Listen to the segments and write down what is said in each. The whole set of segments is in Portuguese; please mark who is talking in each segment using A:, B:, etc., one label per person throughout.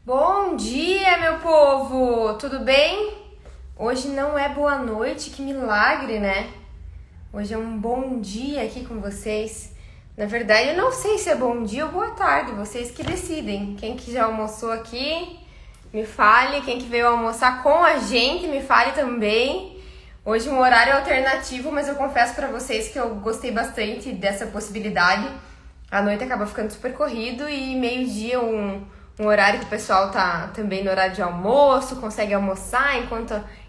A: Bom dia, meu povo! Tudo bem? Hoje não é boa noite, que milagre, né? Hoje é um bom dia aqui com vocês. Na verdade, eu não sei se é bom dia ou boa tarde, vocês que decidem. Quem que já almoçou aqui, me fale. Quem que veio almoçar com a gente, me fale também. Hoje um horário alternativo, mas eu confesso pra vocês que eu gostei bastante dessa possibilidade. A noite acaba ficando super corrido e meio-dia um horário que o pessoal tá também no horário de almoço, consegue almoçar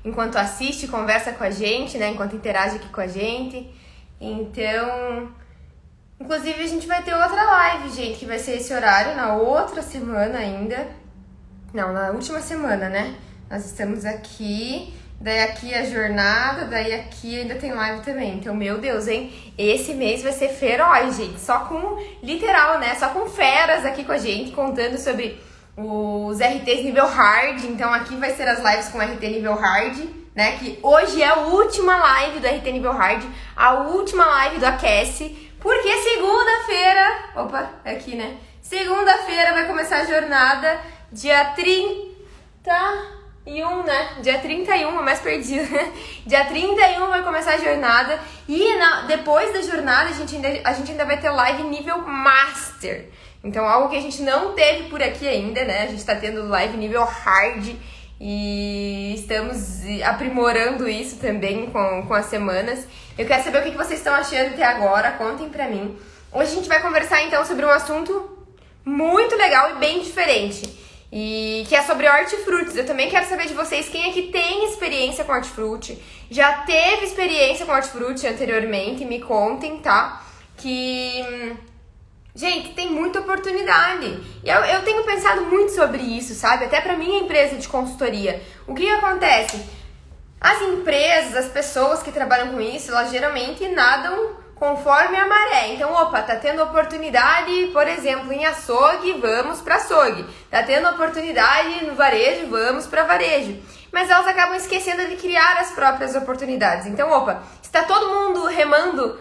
A: enquanto assiste, conversa com a gente, né? Enquanto interage aqui com a gente. Então, inclusive a gente vai ter outra live, gente, que vai ser esse horário na outra semana ainda. Não, na última semana, né? Nós estamos aqui, daí aqui a jornada, daí aqui ainda tem live também. Então, meu Deus, hein? Esse mês vai ser feroz, gente. Só com, literal, né? Só com feras aqui com a gente, contando sobre os RTs nível hard. Então, aqui vai ser as lives com RT nível hard, né? Que hoje é a última live do RT nível hard, a última live do Aquece, porque segunda-feira... Opa, é aqui, né? Segunda-feira vai começar a jornada, dia 31, né? Dia 31, mais perdido, né? Dia 31 vai começar a jornada. E depois da jornada, a gente ainda vai ter live nível Master. Então, algo que a gente não teve por aqui ainda, né? A gente tá tendo live nível Hard. E estamos aprimorando isso também com as semanas. Eu quero saber o que vocês estão achando até agora. Contem pra mim. Hoje a gente vai conversar, então, sobre um assunto muito legal e bem diferente. E que é sobre hortifrutis. Eu também quero saber de vocês quem é que tem experiência com hortifruti, já teve experiência com hortifruti anteriormente, me contem, tá? Gente, tem muita oportunidade. E eu tenho pensado muito sobre isso, sabe? Até pra minha empresa de consultoria. O que acontece? As empresas, as pessoas que trabalham com isso, elas geralmente nadam conforme a maré. Então, opa, tá tendo oportunidade, por exemplo, em açougue, vamos para açougue. Tá tendo oportunidade no varejo, vamos para varejo. Mas elas acabam esquecendo de criar as próprias oportunidades. Então, opa, está todo mundo remando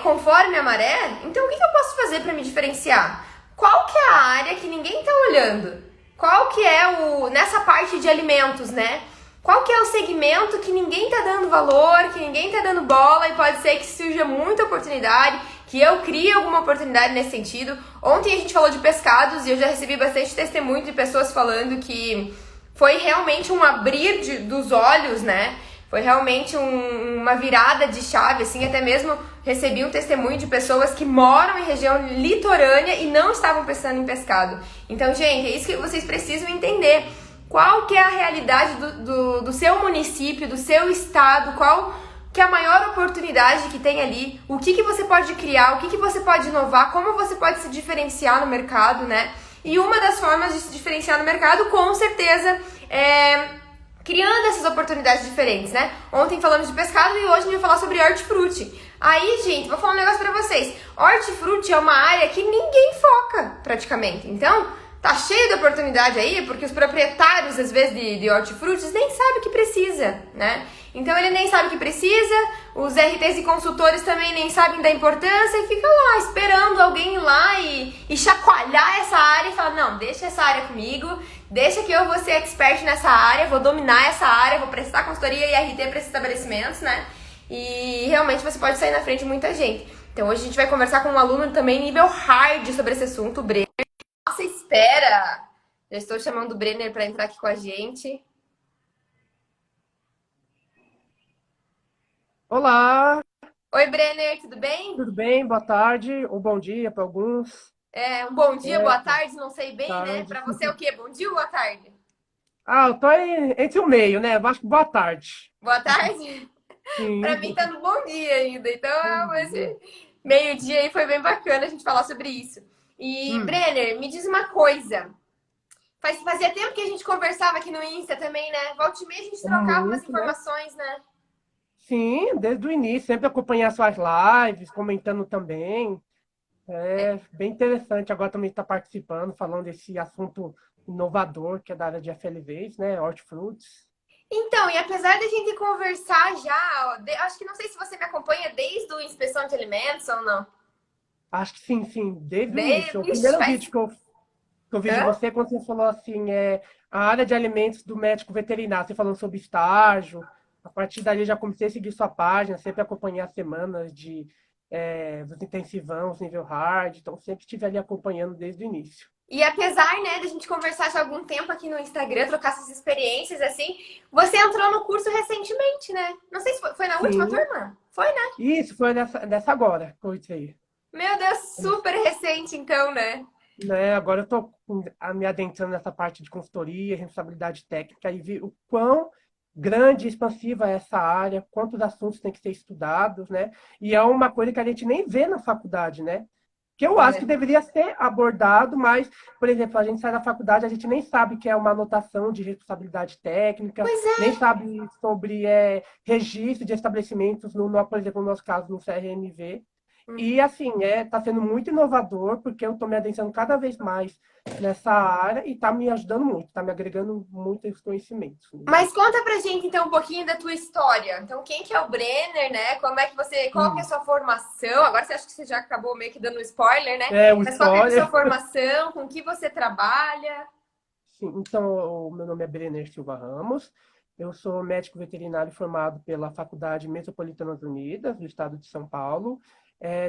A: conforme a maré, então o que eu posso fazer para me diferenciar? Qual que é a área que ninguém tá olhando? Qual que é nessa parte de alimentos, né? Qual que é o segmento que ninguém tá dando valor, que ninguém tá dando bola e pode ser que surja muita oportunidade, que eu crie alguma oportunidade nesse sentido. Ontem a gente falou de pescados e eu já recebi bastante testemunho de pessoas falando que foi realmente um abrir dos olhos, né? Foi realmente uma virada de chave, assim, até mesmo recebi um testemunho de pessoas que moram em região litorânea e não estavam pensando em pescado. Então, gente, é isso que vocês precisam entender. Qual que é a realidade do seu município, do seu estado, qual que é a maior oportunidade que tem ali, o que você pode criar, o que você pode inovar, como você pode se diferenciar no mercado, né? E uma das formas de se diferenciar no mercado, com certeza, é criando essas oportunidades diferentes, né? Ontem falamos de pescado e hoje a gente vai falar sobre hortifruti. Aí, gente, vou falar um negócio pra vocês. Hortifruti é uma área que ninguém foca, praticamente. Então, tá cheio de oportunidade aí, porque os proprietários, às vezes, de hortifrutis nem sabem o que precisa, né? Então, ele nem sabe o que precisa, os RTs e consultores também nem sabem da importância e fica lá, esperando alguém ir lá e chacoalhar essa área e falar, não, deixa essa área comigo, deixa que eu vou ser expert nessa área, vou dominar essa área, vou prestar consultoria e RT para esses estabelecimentos, né? E realmente você pode sair na frente de muita gente. Então, hoje a gente vai conversar com um aluno também nível hard sobre esse assunto, o Breno. Nossa, espera! Já estou chamando o Brenner para entrar aqui com a gente.
B: Olá,
A: Oi, Brenner, tudo bem?
B: tudo bem? Boa tarde ou bom dia para alguns.
A: Um bom dia,
B: É,
A: boa tarde, não sei bem, né?
B: tarde.
A: Para você é o quê? Bom dia ou boa tarde?
B: Eu tô entre o meio, né? Eu acho que boa tarde.
A: Boa tarde? Para
B: Sim,
A: mim tá no bom dia ainda.
B: bom
A: Então,
B: dia.
A: esse meio-dia aí foi bem bacana a gente falar sobre isso. E,
B: Hum,
A: Brenner, me diz uma coisa. Fazia tempo que a gente conversava aqui no Insta também, né? Volta e meia a gente trocava umas
B: muito, né?
A: informações, né?
B: Sim, desde o início, sempre acompanhar suas lives, comentando também. É bem interessante. Agora também está participando, falando desse assunto inovador que é da área de FLVs, né? Hortifrutis.
A: Então, e apesar da gente conversar já, ó, acho que não sei se você me acompanha desde o Inspeção de Alimentos ou não.
B: Acho que sim, sim, desde o início. O
A: Ixi,
B: primeiro vídeo que eu que eu vi de
A: Hã?
B: você quando você falou assim, a área de alimentos do médico veterinário, você falando sobre estágio. A partir dali eu já comecei a seguir sua página, sempre acompanhar as semanas dos intensivão, os nível hard, então sempre estive ali acompanhando desde o início.
A: E apesar, né, da gente conversar já há algum tempo aqui no Instagram, trocar essas experiências, assim, você entrou no curso recentemente, né? Não sei se foi na última
B: Sim,
A: turma? Foi, né?
B: isso foi nessa agora, que eu aí.
A: Meu Deus, super recente, então, né?
B: Né? Agora eu estou me adentrando nessa parte de consultoria, responsabilidade técnica e vi o quão grande e expansiva é essa área, quantos assuntos têm que ser estudados, né? E é uma coisa que a gente nem vê na faculdade, né? Que eu acho que
A: É.
B: deveria ser abordado, mas, por exemplo, a gente sai da faculdade, a gente nem sabe que é uma anotação de responsabilidade técnica,
A: Pois
B: nem
A: é.
B: sabe sobre registro de estabelecimentos, por exemplo, no nosso caso, no CRMV. E
A: Uhum.
B: assim, tá sendo muito inovador, porque eu estou me adentrando cada vez mais nessa área e está me ajudando muito, está me agregando muitos conhecimentos mesmo.
A: Mas conta pra gente, então, um pouquinho da tua história. Então, quem que é o Brenner, né? Como é que você, qual que é a
B: Hum.
A: sua formação? Agora você acha que você já acabou meio que dando um spoiler, né?
B: O
A: Mas qual que é a sua
B: spoiler.
A: formação? Com que você trabalha?
B: Sim, então, o meu nome é Brenner Silva Ramos, eu sou médico veterinário formado pela Faculdade Metropolitana Unidas, do estado de São Paulo.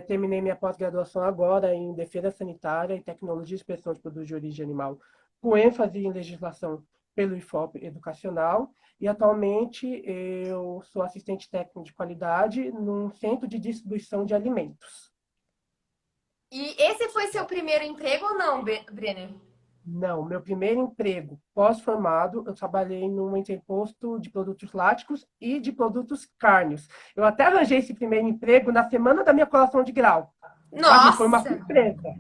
B: Terminei minha pós-graduação agora em Defesa Sanitária e Tecnologia e Inspeção de Produtos de Origem Animal, com ênfase em legislação pelo IFOP Educacional. E atualmente eu sou assistente técnico de qualidade num centro de distribuição de alimentos.
A: E esse foi seu primeiro emprego ou não, Brenner?
B: Não, meu primeiro emprego pós-formado, eu trabalhei num entreposto de produtos láticos e de produtos cárneos. Eu até arranjei esse primeiro emprego na semana da minha colação de grau. Assim, foi uma
A: Nossa!
B: surpresa.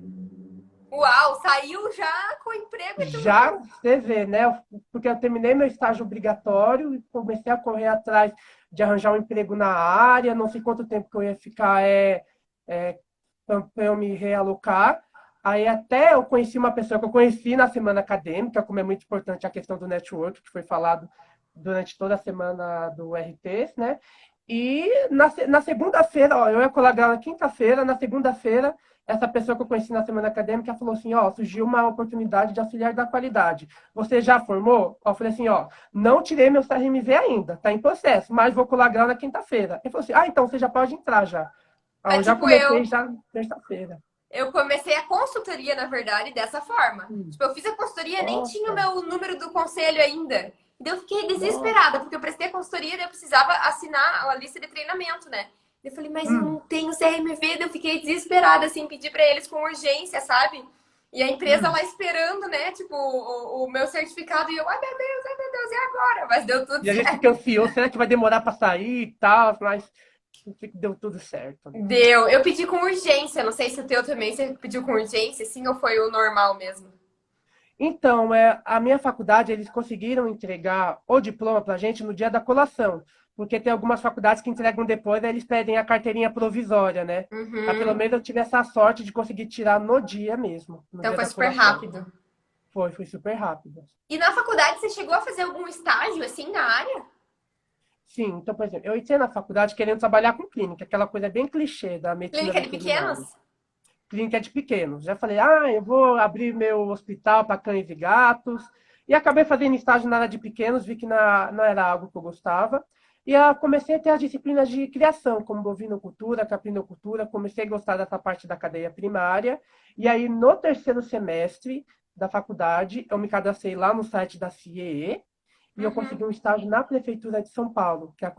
A: Uau, saiu já com emprego e
B: Já
A: tudo.
B: você vê, né? Porque eu terminei meu estágio obrigatório e comecei a correr atrás de arranjar um emprego na área, não sei quanto tempo que eu ia ficar é, para eu me realocar. Aí até eu conheci uma pessoa que eu conheci na semana acadêmica, como é muito importante a questão do network, que foi falado durante toda a semana do RT, né? E na segunda-feira, ó, eu ia colaborar na quinta-feira, na segunda-feira, essa pessoa que eu conheci na semana acadêmica falou assim, ó, surgiu uma oportunidade de auxiliar da qualidade. Você já formou? Eu falei assim, ó, não tirei meu CRMV ainda, tá em processo, mas vou colaborar na quinta-feira. Ele falou assim, então você já pode entrar já. Aí
A: É
B: eu já
A: tipo
B: comecei
A: eu.
B: já terça-feira.
A: Eu comecei a consultoria, na verdade, dessa forma. Tipo, eu fiz a consultoria, nem tinha o
B: Nossa,
A: meu número do conselho ainda. E daí eu fiquei
B: nossa.
A: desesperada, porque eu prestei a consultoria e eu precisava assinar a lista de treinamento, né? Eu falei, mas eu não
B: Hum,
A: tenho CRMV, daí eu fiquei desesperada, assim, pedi pra eles com urgência, sabe? E a empresa
B: hum.
A: lá esperando, né? Tipo, o meu certificado. E eu, ai meu Deus, e agora? Mas deu tudo
B: E a gente fica
A: certo.
B: ansioso, será que vai demorar para sair e tal, mas deu tudo certo, né?
A: Deu. Eu pedi com urgência. Não sei se o teu também você pediu com urgência, sim, ou foi o normal mesmo.
B: Então, a minha faculdade, eles conseguiram entregar o diploma para a gente no dia da colação, porque tem algumas faculdades que entregam depois, aí eles pedem a carteirinha provisória, né? Mas pelo
A: Uhum.
B: menos eu tive essa sorte de conseguir tirar no dia mesmo, no
A: Então
B: dia
A: foi
B: da
A: super
B: colação.
A: rápido.
B: Foi super rápido.
A: E na faculdade você chegou a fazer algum estágio assim na área?
B: Sim, então, por exemplo, eu entrei na faculdade querendo trabalhar com clínica, aquela coisa bem clichê da medicina
A: Clínica de pequenos?
B: veterinária. Clínica de pequenos. Já falei, eu vou abrir meu hospital para cães e gatos. E acabei fazendo estágio na área de pequenos, vi que não era algo que eu gostava. E comecei a ter as disciplinas de criação, como bovinocultura, caprinocultura. Comecei a gostar dessa parte da cadeia primária. E aí, no terceiro semestre da faculdade, eu me cadastrei lá no site da CIEE e eu
A: Uhum.
B: consegui um estágio na Prefeitura de São Paulo, que é a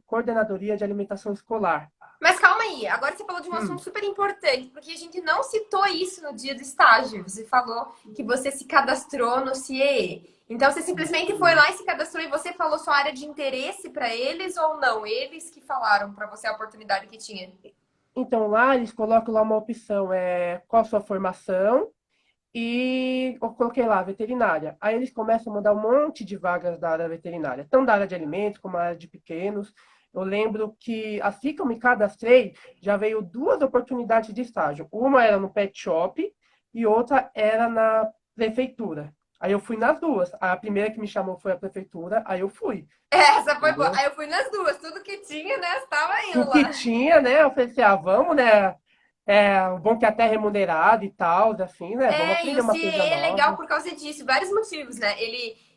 B: Coordenadoria de Alimentação Escolar.
A: Mas calma aí, agora você falou de um assunto
B: Hum,
A: super importante, porque a gente não citou isso no dia do estágio. Você falou que você se cadastrou no CIE. Então você simplesmente foi
B: isso.
A: lá e se cadastrou e você falou sua área de interesse para eles ou não? Eles que falaram para você a oportunidade que tinha.
B: Então, lá eles colocam lá uma opção, qual a sua formação, e eu coloquei lá, veterinária. Aí eles começam a mandar um monte de vagas da área veterinária, tanto da área de alimentos como da área de pequenos. Eu lembro que assim que eu me cadastrei, já veio duas oportunidades de estágio. Uma era no pet shop e outra era na prefeitura. Aí eu fui nas duas. A primeira que me chamou foi a prefeitura, aí eu fui,
A: Essa foi boa.
B: entendeu?
A: Aí eu fui nas duas, tudo que tinha, né? Estava indo
B: O que
A: lá.
B: tinha, né? Eu falei assim, vamos, né? O bom que é até remunerado e tal, assim, né? Vamos
A: É, e
B: aprender
A: o
B: uma coisa
A: CIE é legal
B: nova.
A: por causa disso, vários motivos, né?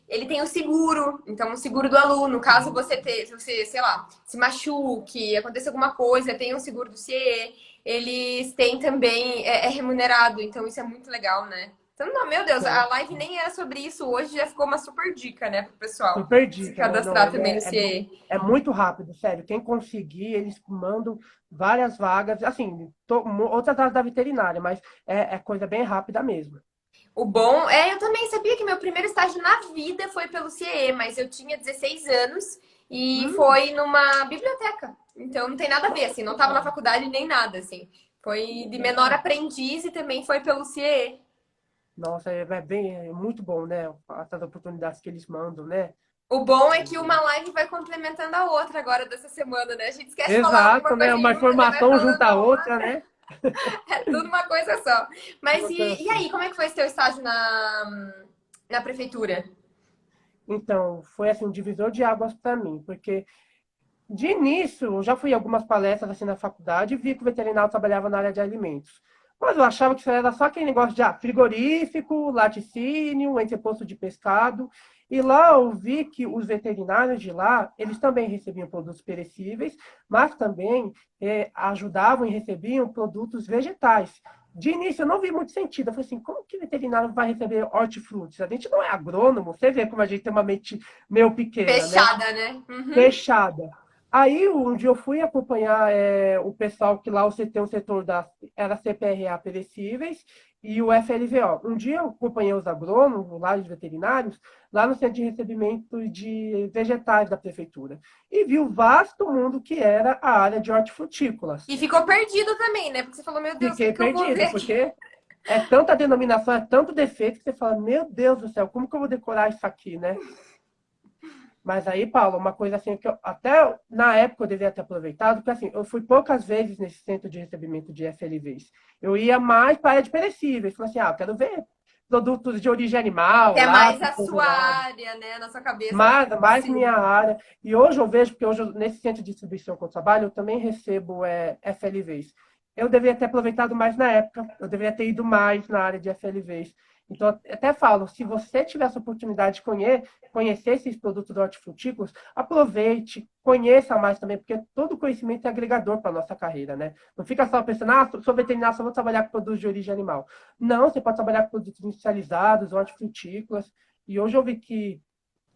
A: Ele tem o seguro, então o seguro do aluno, caso você, sei lá, se machuque, aconteça alguma coisa, tem o seguro do CIE. Eles têm também, é remunerado, então isso é muito legal, né? Então, não, meu Deus, a live nem era sobre isso hoje, já ficou uma super dica, né, pro pessoal
B: Super
A: se
B: dica, né? Não,
A: cadastrar
B: ele
A: também no CIE.
B: é muito rápido, sério. Quem conseguir, eles mandam várias vagas, assim, outras áreas da veterinária, mas é coisa bem rápida mesmo.
A: O bom é, eu também sabia que meu primeiro estágio na vida foi pelo CIE, mas eu tinha 16 anos e
B: Hum,
A: foi numa biblioteca. Então não tem nada a ver, assim, não estava na
B: legal,
A: faculdade nem nada, assim. Foi de menor
B: legal.
A: aprendiz e também foi pelo CIE.
B: Nossa, é muito bom, né? Essas oportunidades que eles mandam, né?
A: O bom é que uma live vai complementando a outra agora dessa semana, né? A gente esquece de falar alguma
B: Exato, né?
A: coisa em
B: Uma
A: uma, já vai
B: informação
A: falando
B: junto à
A: a outra,
B: outra, né?
A: é tudo uma coisa só. Mas
B: Uma coisa
A: e
B: assim.
A: aí, como é que foi esse teu estágio na prefeitura?
B: Então, foi assim, um divisor de águas para mim, porque de início, eu já fui em algumas palestras assim na faculdade e vi que o veterinário trabalhava na área de alimentos. Mas eu achava que isso era só aquele negócio de frigorífico, laticínio, entreposto de pescado. E lá eu vi que os veterinários de lá, eles também recebiam produtos perecíveis, mas também ajudavam e recebiam produtos vegetais. De início, eu não vi muito sentido. Eu falei assim, como que veterinário vai receber hortifrutis? A gente não é agrônomo, você vê como a gente tem uma mente meio pequena, né?
A: Fechada, né? Uhum.
B: Fechada. Aí, um dia eu fui acompanhar o pessoal que lá você tem o setor era CPRA perecíveis e o FLVO. Um dia eu acompanhei os agrônomos, lá os veterinários, lá no centro de recebimento de vegetais da prefeitura. E vi o vasto mundo que era a área de hortifrutícolas.
A: E ficou perdido também, né? Porque você falou, meu Deus, o que
B: Fiquei
A: que eu vou ver
B: perdido,
A: aqui?
B: porque é tanta denominação, é tanto defeito que você fala, meu Deus do céu, como que eu vou decorar isso aqui, né? Mas aí, Paulo, uma coisa assim que eu, até na época eu devia ter aproveitado, porque assim, eu fui poucas vezes nesse centro de recebimento de FLVs. Eu ia mais para a área de perecíveis. Falei assim, eu quero ver produtos de origem
A: Que
B: animal,
A: é
B: lá
A: mais
B: para
A: a
B: o
A: sua
B: rural,
A: área, né? Na sua cabeça.
B: mais minha
A: Sim.
B: área. E hoje eu vejo, porque hoje nesse centro de distribuição que eu trabalho, eu também recebo FLVs. Eu deveria ter aproveitado mais na época, eu deveria ter ido mais na área de FLVs. Então, eu até falo, se você tiver essa oportunidade de conhecer esses produtos hortifrutícolas, aproveite, conheça mais também, porque todo conhecimento é agregador para a nossa carreira, né? Não fica só pensando, sou veterinário, só vou trabalhar com produtos de origem animal. Não, você pode trabalhar com produtos industrializados, hortifrutícolas. E hoje eu vi que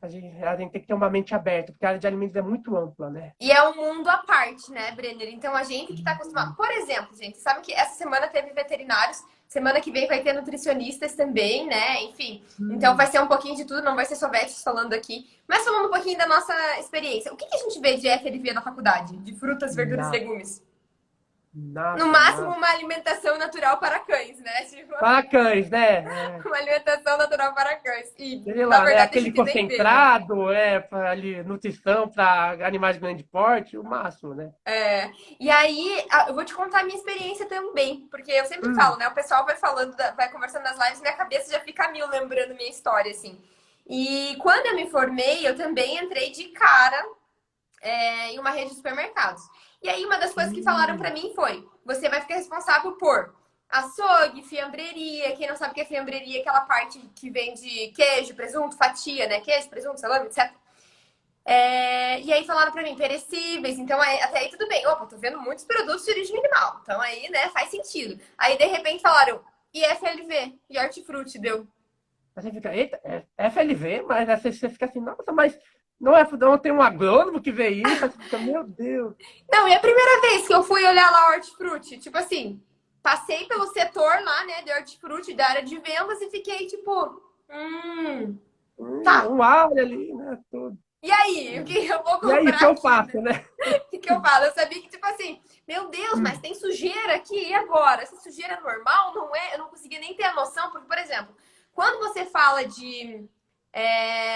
B: a gente tem que ter uma mente aberta, porque a área de alimentos é muito ampla, né?
A: E é um mundo à parte, né, Brenner? Então a gente que tá acostumado. Por exemplo, gente, sabe que essa semana teve veterinários, semana que vem vai ter nutricionistas também, né? Enfim. Então vai ser um pouquinho de tudo, não vai ser só Vetes falando aqui. Mas falando um pouquinho da nossa experiência. O que a gente vê de FLV na faculdade? De frutas, verduras e
B: Nada,
A: legumes? No
B: nada,
A: máximo,
B: nada.
A: uma alimentação natural para cães, né? Tipo,
B: Para cães, né?
A: uma alimentação natural para cães. E,
B: Sei
A: na
B: lá, né?
A: verdade, a
B: Aquele
A: gente nem vê, né?
B: concentrado, para ali, nutrição para animais de grande porte, o máximo, né?
A: É, e aí, eu vou te contar a minha experiência também, porque eu sempre falo,
B: Hum,
A: né? O pessoal vai falando, vai conversando nas lives, minha cabeça já fica a mil lembrando minha história, assim. E quando eu me formei, eu também entrei de cara, em uma rede de supermercados. E aí, uma das coisas que falaram pra
B: hum,
A: mim foi: você vai ficar responsável por açougue, fiambreria. Quem não sabe o que é fiambreria, é aquela parte que vende queijo, presunto, fatia, né? Queijo, presunto, salame, etc. E aí falaram pra mim, perecíveis, então até aí tudo bem. Opa, tô vendo muitos produtos de origem animal, então aí, né, faz sentido. Aí de repente falaram, e FLV, e hortifruti, deu.
B: aí você fica, eita, é FLV, mas aí você fica assim, nossa, mas não tem um agrônomo que vê isso, aí você fica, meu Deus.
A: Não, e a primeira vez que eu fui olhar lá hortifruti, tipo assim, passei pelo setor lá, né, de hortifruti, da área de vendas, e fiquei tipo, tá,
B: Um alho ali, né? Tudo.
A: e aí, o que eu vou
B: E aí, o que
A: comprar
B: eu
A: aqui,
B: faço,
A: né?
B: né?
A: O que, que eu falo? Eu sabia que, tipo assim, meu Deus, mas tem sujeira aqui, e agora? Essa sujeira é normal? Não é? Eu não conseguia nem ter a noção, porque, por exemplo, quando você fala de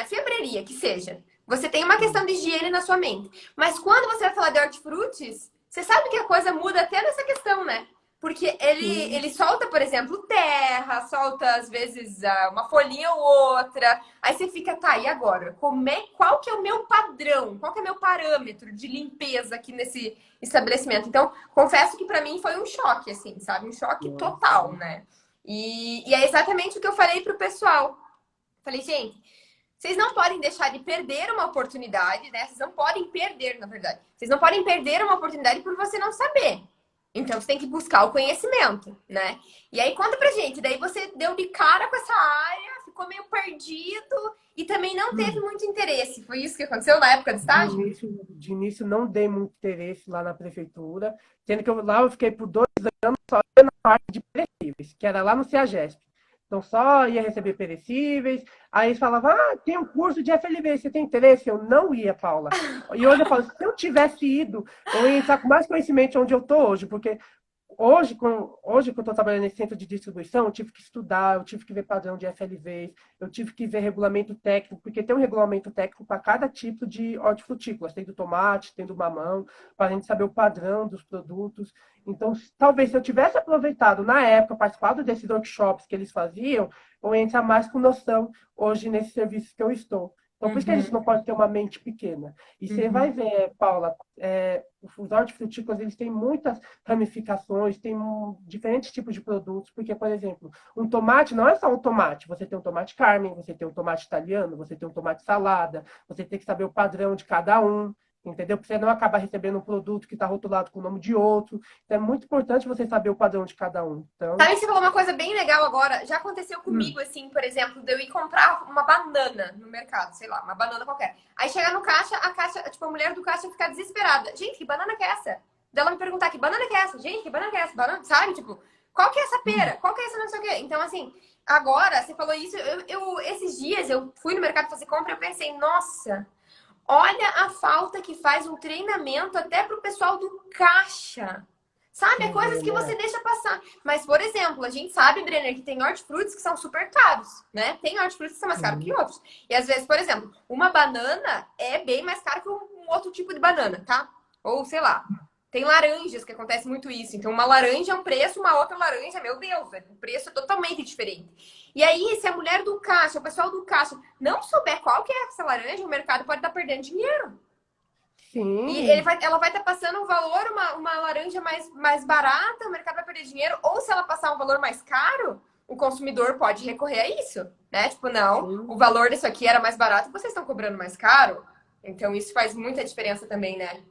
A: febreria, que seja, você tem uma questão de higiene na sua mente. Mas quando você vai falar de hortifrutis, você sabe que a coisa muda até nessa questão, né? Porque ele
B: Sim.
A: solta, por exemplo, terra, solta às vezes uma folhinha ou outra. Aí você fica, tá, e agora? Qual que é o meu padrão? Qual que é o meu parâmetro de limpeza aqui nesse estabelecimento? Então, confesso que pra mim foi um choque, assim, sabe? Um choque
B: Nossa.
A: total, né? E é exatamente o que eu falei pro pessoal. Falei, gente, vocês não podem deixar de perder uma oportunidade, né? Vocês não podem perder, na verdade. Vocês não podem perder uma oportunidade por você não saber. Então você tem que buscar o conhecimento, né? E aí conta pra gente, daí você deu de cara com essa área, ficou meio perdido e também não teve muito interesse. Foi isso que aconteceu na época do estágio?
B: De início não dei muito interesse lá na prefeitura, sendo que lá eu fiquei por 2 anos só na parte de perecíveis, que era lá no CEAGESP. Então só ia receber perecíveis, aí eles falavam, tem um curso de FLV, você tem interesse? Eu não ia, Paula. E hoje eu falo, se eu tivesse ido, eu ia entrar com mais conhecimento onde eu estou hoje, porque hoje que eu estou trabalhando nesse centro de distribuição, eu tive que estudar, eu tive que ver padrão de FLVs, eu tive que ver regulamento técnico, porque tem um regulamento técnico para cada tipo de hortifrutícolas. Tem do tomate, tem do mamão, para a gente saber o padrão dos produtos. Então, talvez se eu tivesse aproveitado na época, participado desses workshops que eles faziam, eu ia entrar mais com noção hoje nesse serviço que eu estou. Então, por isso que a gente
A: Uhum,
B: não pode ter uma mente pequena. E você vai
A: uhum.
B: ver, Paula, os hortifrutícolas, eles têm muitas ramificações, tem diferentes tipos de produtos, porque, por exemplo, um tomate não é só um tomate, você tem um tomate Carmen, você tem um tomate italiano, você tem um tomate salada, você tem que saber o padrão de cada um, entendeu? Para você não acabar recebendo um produto que está rotulado com o nome de outro. Então, é muito importante você saber o padrão de cada um. Então,
A: Sabe que você falou uma coisa bem legal agora? Já aconteceu comigo, assim, por exemplo, de eu ir comprar uma banana no mercado, sei lá, uma banana qualquer. Aí chegar no caixa, a caixa, tipo, a mulher do caixa ficar desesperada. Gente, que banana que é essa? Daí ela me perguntar, que banana que é essa? Gente, que banana que é essa? Banana, sabe? Tipo, qual que é essa pera? Qual que é essa não sei o quê? Então, assim, agora, você falou isso, esses dias eu fui no mercado fazer compra e eu pensei, nossa, olha a falta que faz um treinamento até pro pessoal do caixa. Sabe? É
B: você
A: coisas
B: vê,
A: que você
B: né?
A: deixa passar. Mas, por exemplo, a gente sabe, Brenner, que tem hortifrutis que são super caros, né? Tem hortifrutis que são mais caros que
B: Sim.
A: outros. E às vezes, por exemplo, uma banana é bem mais cara que um outro tipo de banana, tá? Ou, sei lá, tem laranjas que acontece muito isso. Então, uma laranja é um preço, uma outra laranja, meu Deus, o preço é totalmente diferente. E aí, se a mulher do caixa, o pessoal do caixa, não souber qual que é essa laranja, o mercado pode estar perdendo dinheiro. E
B: Sim,
A: ela vai estar passando um valor, uma laranja mais barata, o mercado vai perder dinheiro. Ou se ela passar um valor mais caro, o consumidor pode recorrer a isso, né? Tipo, não, o
B: sim.
A: valor disso aqui era mais barato e vocês estão cobrando mais caro. Então isso faz muita diferença também, né?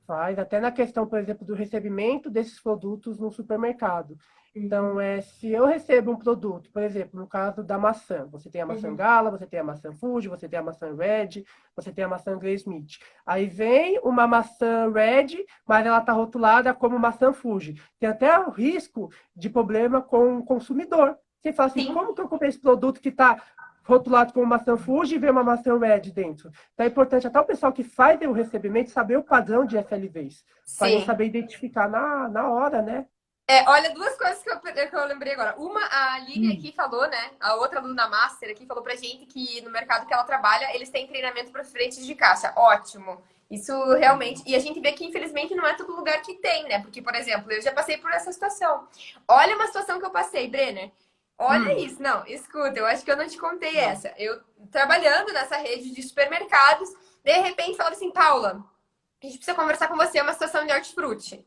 B: Faz, até na questão, por exemplo, do recebimento desses produtos no supermercado. Então,
A: Uhum,
B: se eu recebo um produto, por exemplo, no caso da maçã, você tem a maçã
A: uhum.
B: Gala, você tem a maçã Fuji, você tem a maçã Red, você tem a maçã Gray Smith. Aí vem uma maçã Red, mas ela está rotulada como maçã Fuji. Tem até o risco de problema com o consumidor. Você fala assim,
A: Sim,
B: como que eu comprei esse produto que está rotulado como maçã Fuji e vem uma maçã Red dentro? Então é importante até o pessoal que faz o recebimento saber o padrão de FLVs, para ele
A: sim.
B: saber identificar na hora, né?
A: É, olha, duas coisas que eu lembrei agora. Uma, a Aline
B: Hum.
A: aqui falou, né? A outra aluna master aqui falou pra gente que no mercado que ela trabalha, eles têm treinamento para frentes de caixa. Ótimo. Isso realmente. E a gente vê que, infelizmente, não é todo lugar que tem, né? Porque, por exemplo, eu já passei por essa situação. Olha uma situação que eu passei, Brenner. Olha
B: Hum.
A: isso. Não, escuta, eu acho que eu não te contei essa. Eu trabalhando nessa rede de supermercados, de repente falaram assim, Paula, a gente precisa conversar com você, é uma situação de hortifruti.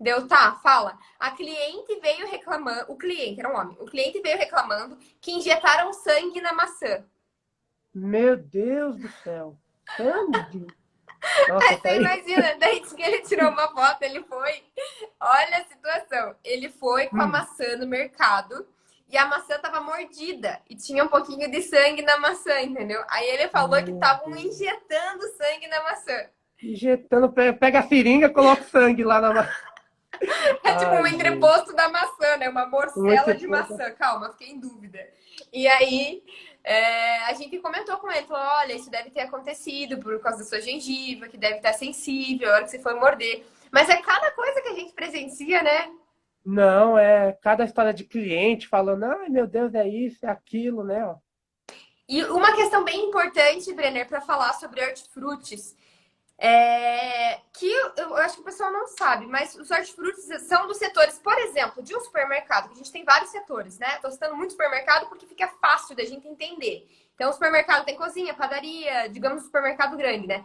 A: Deu, tá, fala. A cliente veio reclamando, o cliente era um homem, o cliente veio reclamando que injetaram sangue na maçã.
B: Meu Deus do céu. Sangue. Nossa,
A: Aí
B: isso
A: você
B: aí.
A: imagina, daí que ele tirou uma foto, ele foi. Olha a situação. Ele foi com a
B: Hum.
A: maçã no mercado e a maçã tava mordida e tinha um pouquinho de sangue na maçã, entendeu? Aí ele falou que
B: Meu
A: estavam
B: Deus.
A: injetando sangue na maçã.
B: Injetando, pega a seringa, coloca o sangue lá na.
A: É tipo um
B: Ai, gente.
A: entreposto da maçã, né? Uma
B: Muito
A: morcela de
B: pouco.
A: maçã. Calma, fiquei em dúvida. E aí, a gente comentou com ele, falou, olha, isso deve ter acontecido por causa da sua gengiva, que deve estar sensível a hora que você for morder. Mas é cada coisa que a gente presencia, né?
B: Não, é cada história de cliente falando, ai meu Deus, é isso, é aquilo, né? Ó.
A: E uma questão bem importante, Brenner, para falar sobre hortifrutis. Que eu acho que o pessoal não sabe, mas os hortifrutis são dos setores, por exemplo, de um supermercado, que a gente tem vários setores, né? Tô citando muito supermercado porque fica fácil da gente entender. Então, o supermercado tem cozinha, padaria, digamos, supermercado grande, né?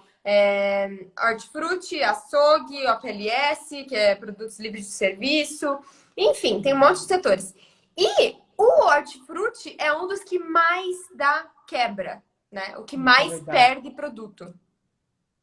A: Hortifruti, açougue, OPLS, que é produtos livres de serviço. Enfim, tem um monte de setores. E o hortifruti é um dos que mais dá quebra, né? O que
B: Isso é
A: mais
B: verdade.
A: perde produto.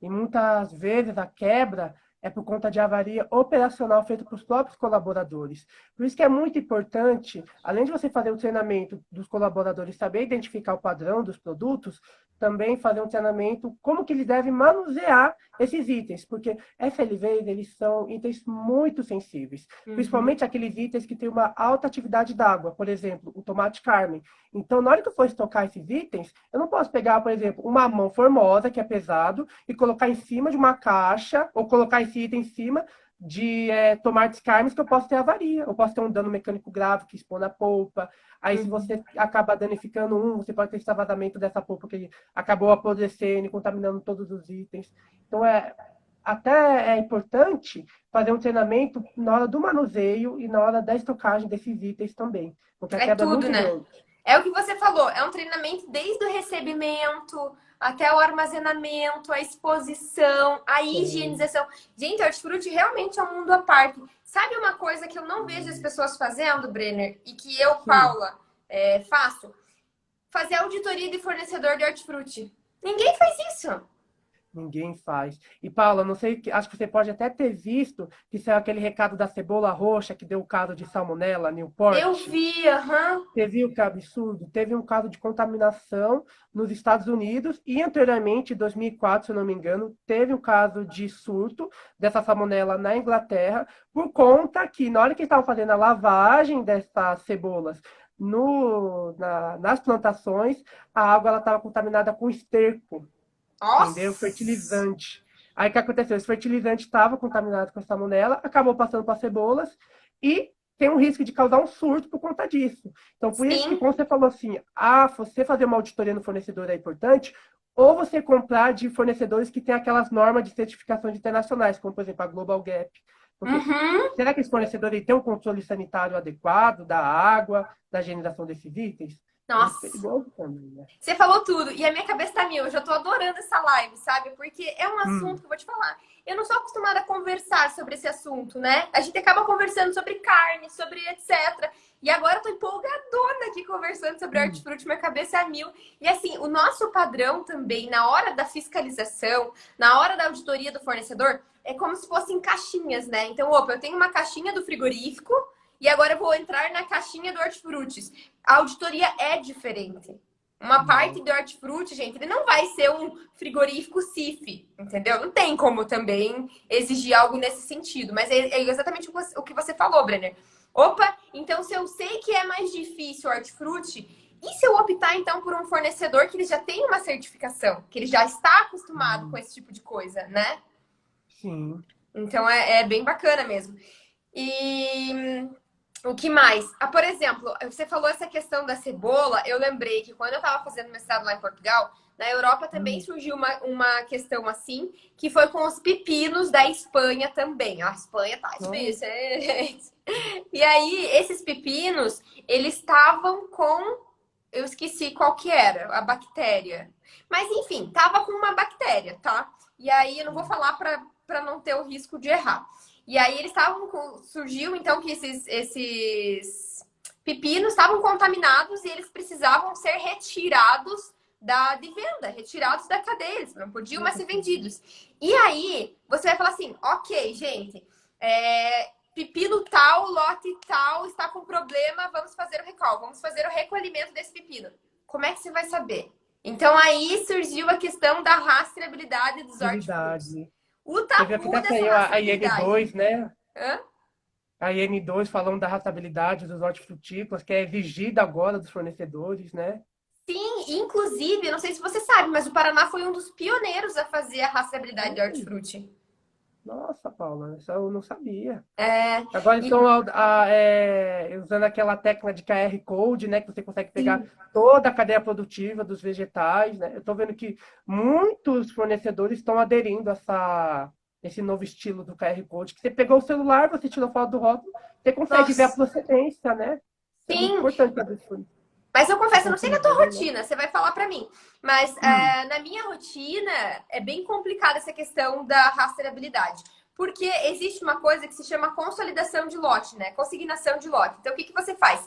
B: E muitas vezes a quebra é por conta de avaria operacional feita por os próprios colaboradores. Por isso que é muito importante, além de você fazer o treinamento dos colaboradores, saber identificar o padrão dos produtos, também fazer um treinamento como que eles devem manusear esses itens, porque FLVs, eles são itens muito sensíveis,
A: Uhum.
B: principalmente aqueles itens que têm uma alta atividade d'água, por exemplo, o tomate Carmen. Então, na hora que eu for estocar esses itens, eu não posso pegar, por exemplo, um mamão formosa, que é pesado, e colocar em cima de uma caixa, ou colocar esse item em cima de tomates carnes, que eu posso ter avaria. Eu posso ter um dano mecânico grave que expõe na polpa. Aí, se
A: Uhum.
B: você acaba danificando um, você pode ter extravasamento dessa polpa que acabou apodrecendo e contaminando todos os itens. Então, até é importante fazer um treinamento na hora do manuseio e na hora da estocagem desses itens também, porque a
A: É
B: quebra é
A: tudo,
B: muito
A: né?
B: grande.
A: É o que você falou, é um treinamento desde o recebimento até o armazenamento, a exposição, a
B: Sim,
A: higienização. Gente, hortifruti realmente é um mundo à parte. Sabe uma coisa que eu não vejo as pessoas fazendo, Brenner, e que eu,
B: sim.
A: Paula, faço? Fazer auditoria de fornecedor de hortifruti. Ninguém faz isso.
B: Ninguém faz. E, Paula, não sei, acho que você pode até ter visto que saiu aquele recado da cebola roxa que deu o caso de salmonela,
A: Eu
B: Newport.
A: vi, aham.
B: Você viu que absurdo? Teve um caso de contaminação nos Estados Unidos e anteriormente, em 2004, se eu não me engano, teve um caso de surto dessa salmonela na Inglaterra, por conta que, na hora que estavam fazendo a lavagem dessas cebolas nas plantações, a água estava contaminada com esterco. Entendeu?
A: Nossa!
B: Fertilizante. Aí o que aconteceu? Esse fertilizante estava contaminado com salmonela, acabou passando para as cebolas e tem um risco de causar um surto por conta disso. Então, por isso que
A: Sim.
B: quando você falou assim, você fazer uma auditoria no fornecedor é importante, ou você comprar de fornecedores que têm aquelas normas de certificações internacionais, como, por exemplo, a Global Gap. Porque
A: Uhum.
B: será que esse fornecedor ele tem um controle sanitário adequado da água, da higienização desses itens? É muito
A: Nossa.
B: perigoso também, né?
A: Você falou tudo e a minha cabeça tá mil. Eu já tô adorando essa live, sabe? Porque é um assunto
B: Hum,
A: que eu vou te falar. Eu não sou acostumada a conversar sobre esse assunto, né? A gente acaba conversando sobre carne, sobre etc. E agora eu tô empolgadona aqui conversando sobre
B: hum,
A: hortifruti, minha cabeça é mil. E assim, o nosso padrão também, na hora da fiscalização, na hora da auditoria do fornecedor, é como se fossem caixinhas, né? Então, opa, eu tenho uma caixinha do frigorífico e agora eu vou entrar na caixinha do hortifrutis. A auditoria é diferente. Uma parte
B: é.
A: do hortifruti, gente, ele não vai ser um frigorífico CIF, entendeu? Não tem como também exigir algo nesse sentido. Mas é exatamente o que você falou, Brenner. Opa, então se eu sei que é mais difícil o hortifruti, e se eu optar então por um fornecedor que ele já tem uma certificação, que ele já está acostumado com
B: Hum,
A: esse tipo de coisa, né?
B: sim.
A: Então é bem bacana mesmo. E o que mais? Por exemplo, você falou essa questão da cebola. Eu lembrei que quando eu estava fazendo mestrado lá em Portugal, na Europa também
B: Hum,
A: surgiu uma questão assim, que foi com os pepinos da Espanha também. A Espanha tá
B: não,
A: difícil, hein? E aí, esses pepinos, eles estavam com. Eu esqueci qual que era, a bactéria. Mas enfim, tava com uma bactéria, tá? E aí, eu não vou falar para não ter o risco de errar. E aí eles estavam surgiu então que esses pepinos estavam contaminados e eles precisavam ser retirados de venda, retirados da cadeia, eles não podiam mais ser vendidos. E aí você vai falar assim, ok, gente, pepino tal, lote tal está com problema, vamos fazer o recall, vamos fazer o recolhimento desse pepino. Como é que você vai saber? Então aí surgiu a questão da rastreabilidade dos hortifrutis.
B: habilidade.
A: O
B: Você viu que
A: tabu
B: até
A: dessa
B: saiu a
A: rastreabilidade.
B: IN2, né?
A: Hã?
B: A IN2 falando da rastreabilidade dos hortifrutícolas, que é exigida agora dos fornecedores, né?
A: Sim, inclusive, eu não sei se você sabe, mas o Paraná foi um dos pioneiros a fazer a rastreabilidade de
B: Hum,
A: hortifruti.
B: Nossa, Paula, isso eu não sabia.
A: É,
B: Agora
A: e
B: estão usando aquela técnica de QR Code, né? Que você consegue pegar
A: sim,
B: toda a cadeia produtiva dos vegetais, né? Eu estou vendo que muitos fornecedores estão aderindo a esse novo estilo do QR Code, que você pegou o celular, você tirou foto do rótulo, você consegue ver a
A: nossa,
B: procedência, né? Isso é muito
A: sim.
B: importante para
A: Mas eu
B: o
A: confesso, eu não sei na tua
B: consumidor, né?
A: rotina, você vai falar pra mim. Mas
B: Hum,
A: na minha rotina é bem complicada essa questão da rastreabilidade. Porque existe uma coisa que se chama consolidação de lote, né? Consignação de lote. Então, o que você faz?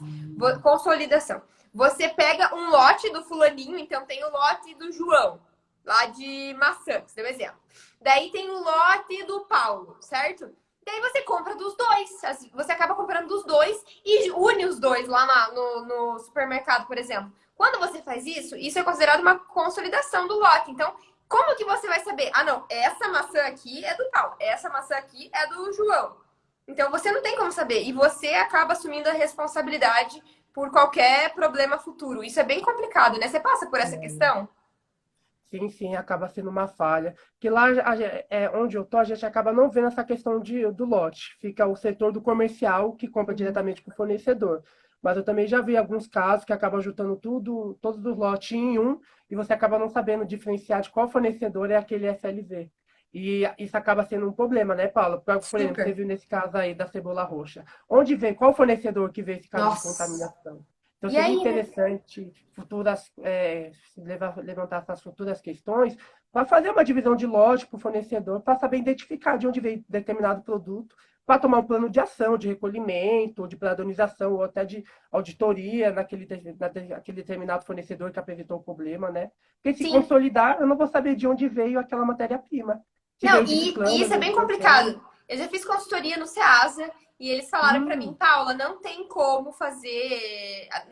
A: Consolidação. Você pega um lote do fulaninho, então tem o lote do João, lá de maçã, você deu um exemplo. Daí tem o lote do Paulo, certo? Daí você compra dos dois. Você acaba comprando dos dois e une os dois lá no supermercado, por exemplo. Quando você faz isso, isso é considerado uma consolidação do lote. Então, como que você vai saber? Ah, não, essa maçã aqui é do tal, essa maçã aqui é do João. Então, você não tem como saber. E você acaba assumindo a responsabilidade por qualquer problema futuro. Isso é bem complicado, né? Você passa por essa questão?
B: sim, sim, acaba sendo uma falha. Que lá, onde eu tô, a gente acaba não vendo essa questão do lote. Fica o setor do comercial que compra diretamente com o fornecedor. Mas eu também já vi alguns casos que acabam juntando tudo, todos os lotes em um, e você acaba não sabendo diferenciar de qual fornecedor é aquele FLV. E isso acaba sendo um problema, né, Paula? Por exemplo, você
A: Super.
B: viu nesse caso aí da cebola roxa. Onde vem, qual fornecedor que vê esse caso de
A: Nossa.
B: contaminação? Então
A: E
B: seria
A: aí, né?
B: interessante levantar essas futuras questões para fazer uma divisão de lote para o fornecedor, para saber identificar de onde veio determinado produto, para tomar um plano de ação, de recolhimento, de padronização, ou até de auditoria naquele determinado fornecedor que apresentou o problema, né? Porque se
A: Sim.
B: consolidar, eu não vou saber de onde veio aquela matéria-prima. Se
A: Não,
B: veio de
A: e
B: ciclano,
A: isso é
B: veio de
A: bem
B: beltrano.
A: complicado. Eu já fiz consultoria no Ceasa e eles falaram para mim,
B: Hum,
A: Paula, não tem como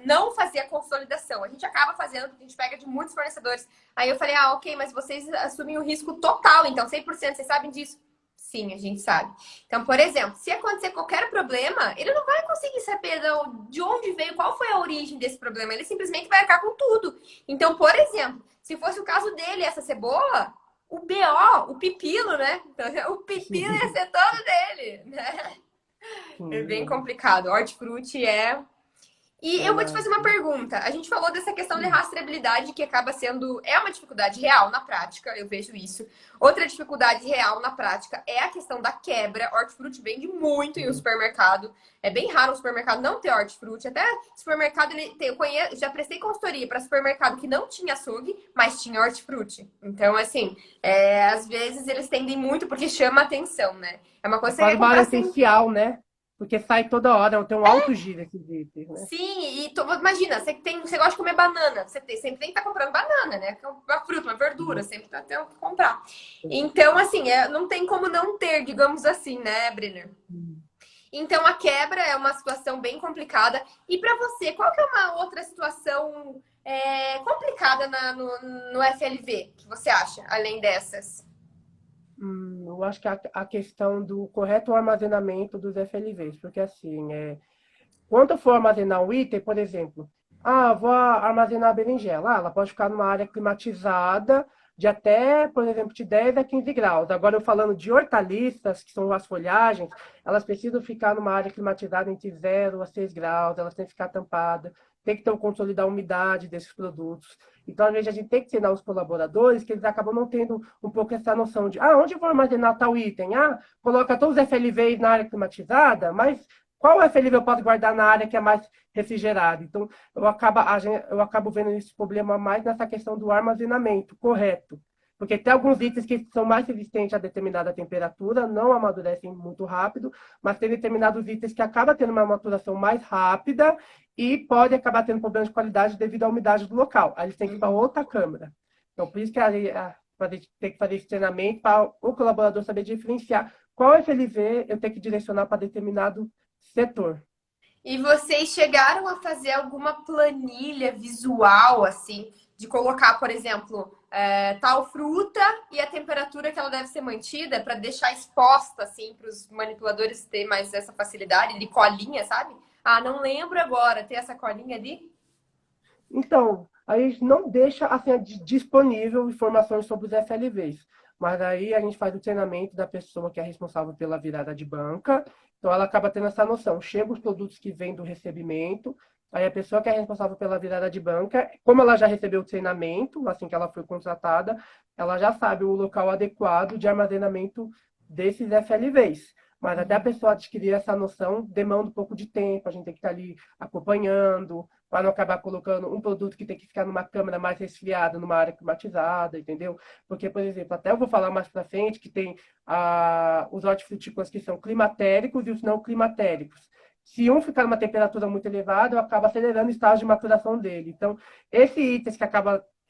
A: não fazer a consolidação. A gente acaba fazendo, porque a gente pega de muitos fornecedores. Aí eu falei, ah, ok, mas vocês assumem o risco total, então 100%, vocês sabem disso? Sim, a gente sabe. Então, por exemplo, se acontecer qualquer problema, ele não vai conseguir saber de onde veio, qual foi a origem desse problema. Ele simplesmente vai arcar com tudo. Então, por exemplo, se fosse o caso dele, essa cebola, o BO, o pepino, né? Então, o pepino ia
B: sim,
A: ser todo dele, né? É bem
B: sim,
A: complicado. Hortifruti é. E eu vou te fazer
B: verdade.
A: uma pergunta. A gente falou dessa questão de
B: Hum,
A: rastreabilidade que acaba sendo. É uma dificuldade real na prática, eu vejo isso. Outra dificuldade real na prática é a questão da quebra. Hortifruti vende muito em um
B: hum.
A: supermercado. É bem raro um supermercado não ter hortifruti. Até supermercado, eu conheço, já prestei consultoria para supermercado que não tinha açougue, mas tinha hortifruti. Então, assim, às vezes eles tendem muito porque chama atenção, né? É uma
B: É
A: coisa que você
B: quase
A: quer
B: uma
A: comprar
B: área
A: sem.
B: essencial, né? Porque sai toda hora, tem um alto giro esses itens, né?
A: Sim, e imagina, você gosta de comer banana, sempre tem que estar comprando banana, né? Que é uma fruta, uma verdura,
B: Hum,
A: sempre tá tendo que comprar. Então, assim, não tem como não ter, digamos assim, né, Brenner?
B: hum.
A: Então, a quebra é uma situação bem complicada. E para você, qual que é uma outra situação complicada no FLV que você acha, além dessas?
B: Eu acho que a questão do correto armazenamento dos FLVs, porque assim, quando eu for armazenar um item, por exemplo, vou armazenar a berinjela, ela pode ficar numa área climatizada de até, por exemplo, de 10 a 15 graus. Agora, eu falando de hortaliças, que são as folhagens, elas precisam ficar numa área climatizada entre 0 a 6 graus, elas têm que ficar tampadas, tem que ter o controle da umidade desses produtos. Então, às vezes, a gente tem que ensinar os colaboradores que eles acabam não tendo um pouco essa noção de, onde eu vou armazenar tal item? Coloca todos os FLVs na área climatizada, mas qual FLV eu posso guardar na área que é mais refrigerada? Então, eu acabo vendo esse problema mais nessa questão do armazenamento correto. Porque tem alguns itens que são mais resistentes a determinada temperatura, não amadurecem muito rápido, mas tem determinados itens que acabam tendo uma maturação mais rápida e pode acabar tendo problemas de qualidade devido à umidade do local. Aí eles têm que ir para outra câmara. Então, por isso que tem que fazer esse treinamento para o colaborador saber diferenciar qual FLV eu tenho que direcionar para determinado setor.
A: E vocês chegaram a fazer alguma planilha visual, assim, de colocar, por exemplo, tal fruta e a temperatura que ela deve ser mantida para deixar exposta, assim, para os manipuladores terem mais essa facilidade de colinha, sabe? Ah, não lembro agora, ter essa colinha ali?
B: Então, a gente não deixa assim, disponível informações sobre os FLVs, Mas aí a gente faz o treinamento da pessoa que é responsável pela virada de banca. Então ela acaba tendo essa noção. Chega os produtos que vêm do recebimento, aí a pessoa que é responsável pela virada de banca, como ela já recebeu o treinamento, assim que ela foi contratada, ela já sabe o local adequado de armazenamento desses FLVs. Mas até a pessoa adquirir essa noção demanda um pouco de tempo, a gente tem que estar ali acompanhando, para não acabar colocando um produto que tem que ficar numa câmara mais resfriada, numa área climatizada, entendeu? Porque, por exemplo, até eu vou falar mais para frente que tem os hortifrutícolas que são climatéricos e os não climatéricos. Se um ficar numa temperatura muito elevada, acaba acelerando o estágio de maturação dele. Então, esses itens que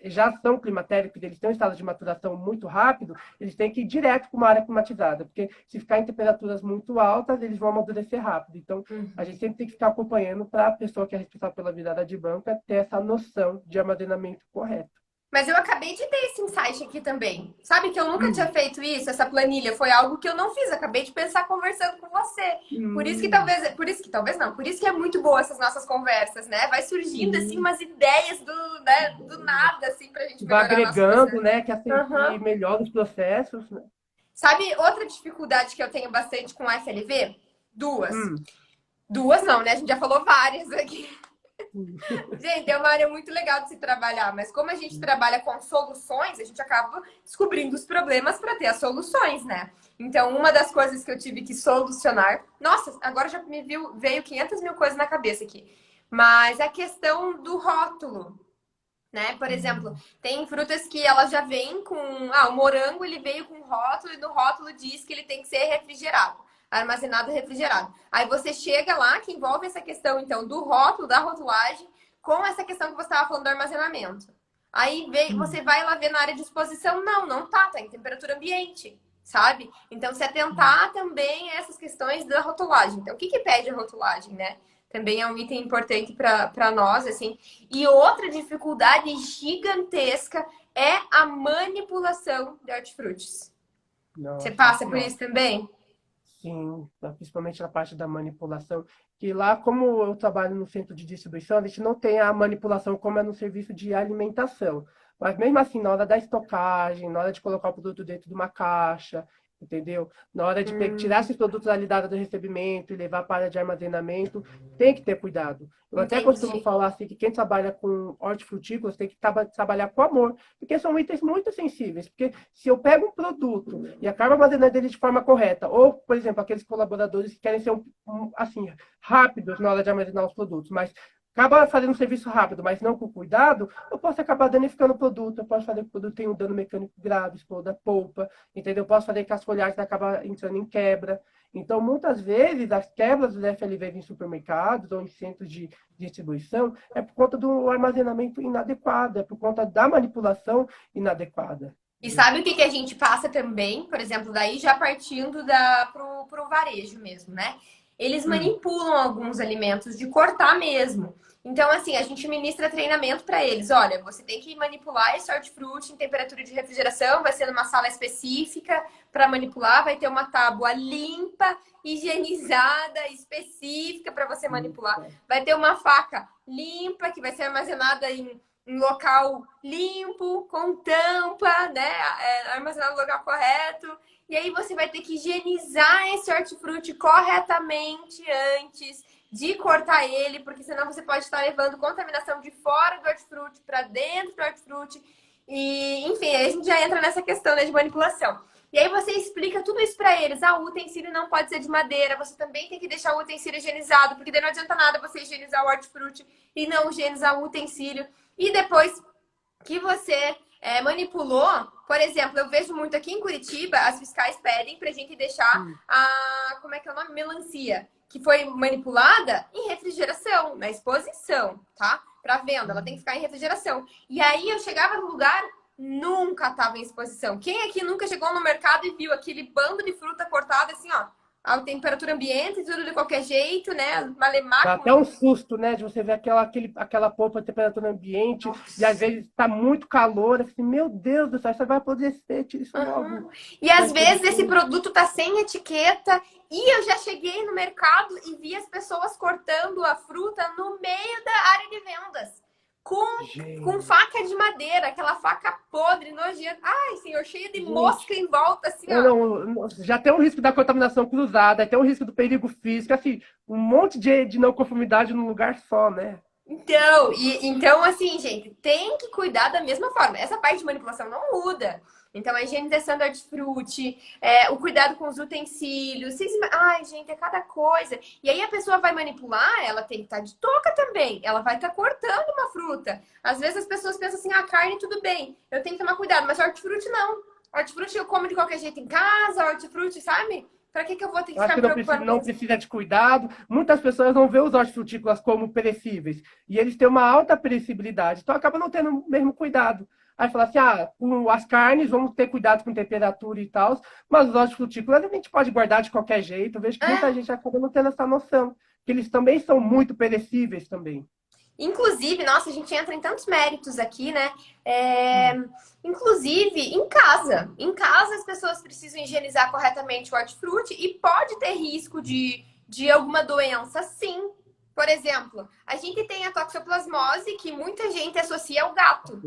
B: já são climatéricos, eles têm um estado de maturação muito rápido, eles têm que ir direto para uma área climatizada, porque se ficar em temperaturas muito altas, eles vão amadurecer rápido. Então, a gente sempre tem que ficar acompanhando para a pessoa que é responsável pela virada de banca ter essa noção de armazenamento correto.
A: Mas eu acabei de ter esse insight aqui também. Sabe que eu nunca tinha feito isso, essa planilha. Foi algo que eu não fiz. Acabei de pensar conversando com você. Por isso que talvez não. Por isso que é muito boa essas nossas conversas, né? Vai surgindo, assim, umas ideias do nada, assim, pra gente
B: vai
A: melhorar
B: agregando, né? Que
A: Uhum.
B: melhora os processos, né?
A: Sabe outra dificuldade que eu tenho bastante com o FLV? Duas.
B: Hum.
A: Duas não, né? A gente já falou várias aqui.
B: Hum.
A: Gente, é uma área muito legal de se trabalhar, mas como a gente trabalha com soluções, a gente acaba descobrindo os problemas para ter as soluções, né? Então, uma das coisas que eu tive que solucionar, nossa, agora já veio 500 mil coisas na cabeça aqui, mas a questão do rótulo, né? Por exemplo, tem frutas que ela já vem com, o morango ele veio com rótulo e no rótulo diz que ele tem que ser refrigerado. Armazenado e refrigerado. Aí você chega lá, que envolve essa questão, então, do rótulo, da rotulagem, com essa questão que você estava falando do armazenamento. Aí você vai lá ver na área de exposição, não tá em temperatura ambiente, sabe? Então, se atentar também a essas questões da rotulagem. Então, o que pede a rotulagem, né? Também é um item importante para nós, assim. E outra dificuldade gigantesca é a manipulação de hortifrutis. Você
B: Nossa,
A: passa por isso também?
B: sim, principalmente na parte da manipulação, que lá, como eu trabalho no centro de distribuição, a gente não tem a manipulação como é no serviço de alimentação. Mas mesmo assim, na hora da estocagem, na hora de colocar o produto dentro de uma caixa, entendeu? Na hora de tirar esses produtos ali da área do recebimento e levar para a área de armazenamento, tem que ter cuidado. Eu até costumo
A: Entendi.
B: falar assim que quem trabalha com hortifrutícolas tem que trabalhar com amor, porque são itens muito sensíveis. Porque se eu pego um produto e acabo armazenando ele de forma correta, ou, por exemplo, aqueles colaboradores que querem ser assim, rápidos na hora de armazenar os produtos, mas acaba fazendo um serviço rápido, mas não com cuidado, eu posso acabar danificando o produto, eu posso fazer que o produto tenha um dano mecânico grave, exploda a polpa, entendeu? Eu posso fazer que as folhagens acabem entrando em quebra. Então, muitas vezes, as quebras dos FLVs em supermercados ou em centros de distribuição é por conta do armazenamento inadequado, é por conta da manipulação inadequada.
A: E sabe o que a gente passa também? Por exemplo, daí já partindo pro varejo mesmo, né? Eles
B: Hum.
A: manipulam alguns alimentos de cortar mesmo. Então, assim, a gente ministra treinamento para eles. Olha, você tem que manipular esse hortifruti em temperatura de refrigeração, vai ser numa sala específica para manipular, vai ter uma tábua limpa, higienizada, específica para você manipular. Vai ter uma faca limpa que vai ser armazenada em local limpo, com tampa, né? Armazenado no local correto. E aí você vai ter que higienizar esse hortifruti corretamente antes de cortar ele, porque senão você pode estar levando contaminação de fora do hortifruti para dentro do hortifruti. E, enfim, aí a gente já entra nessa questão, né, de manipulação. E aí você explica tudo isso para eles. O utensílio não pode ser de madeira, você também tem que deixar o utensílio higienizado, porque daí não adianta nada você higienizar o hortifruti e não higienizar o utensílio. E depois que você manipulou, por exemplo, eu vejo muito aqui em Curitiba, as fiscais pedem pra gente deixar como é que é o nome? Melancia, que foi manipulada em refrigeração, na exposição, tá? Pra venda, ela tem que ficar em refrigeração. E aí eu chegava no lugar, nunca tava em exposição. Quem aqui nunca chegou no mercado e viu aquele bando de fruta cortada assim, ó, a temperatura ambiente, tudo de qualquer jeito, né?
B: Dá
A: Malemar
B: até um susto, né? De você ver aquela polpa de temperatura ambiente e às vezes está muito calor. Assim, meu Deus do céu, você vai apodrecer, tira isso logo.
A: E às
B: Mas,
A: vezes esse produto tá sem etiqueta e eu já cheguei no mercado e vi as pessoas cortando a fruta no meio da área de vendas. Com com
B: Gente.
A: faca de madeira, aquela faca podre, nojenta. Ai, senhor, cheia de mosca
B: Gente.
A: em volta, assim,
B: Eu
A: ó.
B: não, já tem o risco da contaminação cruzada, tem o risco do perigo físico, assim, um monte de não conformidade num lugar só, né?
A: Então, assim, gente, tem que cuidar da mesma forma. Essa parte de manipulação não muda. Então, a higienização do hortifruti, o cuidado com os utensílios. Ai, gente, é cada coisa. E aí a pessoa vai manipular, ela tem que estar de touca também. Ela vai estar cortando uma fruta. Às vezes as pessoas pensam assim, ah, carne tudo bem, eu tenho que tomar cuidado, mas hortifruti não. Hortifruti eu como de qualquer jeito em casa, hortifruti, sabe? Pra que eu vou ter que
B: Eu acho
A: ficar
B: que
A: me preocupando com
B: não
A: isso?
B: precisa de cuidado. Muitas pessoas não veem os hortifrutícolas como perecíveis. E eles têm uma alta perecibilidade. Então acaba não tendo o mesmo cuidado. Aí fala assim, ah, com as carnes, vamos ter cuidado com temperatura e tal. Mas os hortifrutícolas a gente pode guardar de qualquer jeito. Eu vejo que muita
A: É.
B: gente acaba não tendo essa noção. Que eles também são muito perecíveis também.
A: Inclusive, nossa, a gente entra em tantos méritos aqui, né? Inclusive, em casa. Em casa, as pessoas precisam higienizar corretamente o hortifruti e pode ter risco de alguma doença, sim. Por exemplo, a gente tem a toxoplasmose, que muita gente associa ao gato,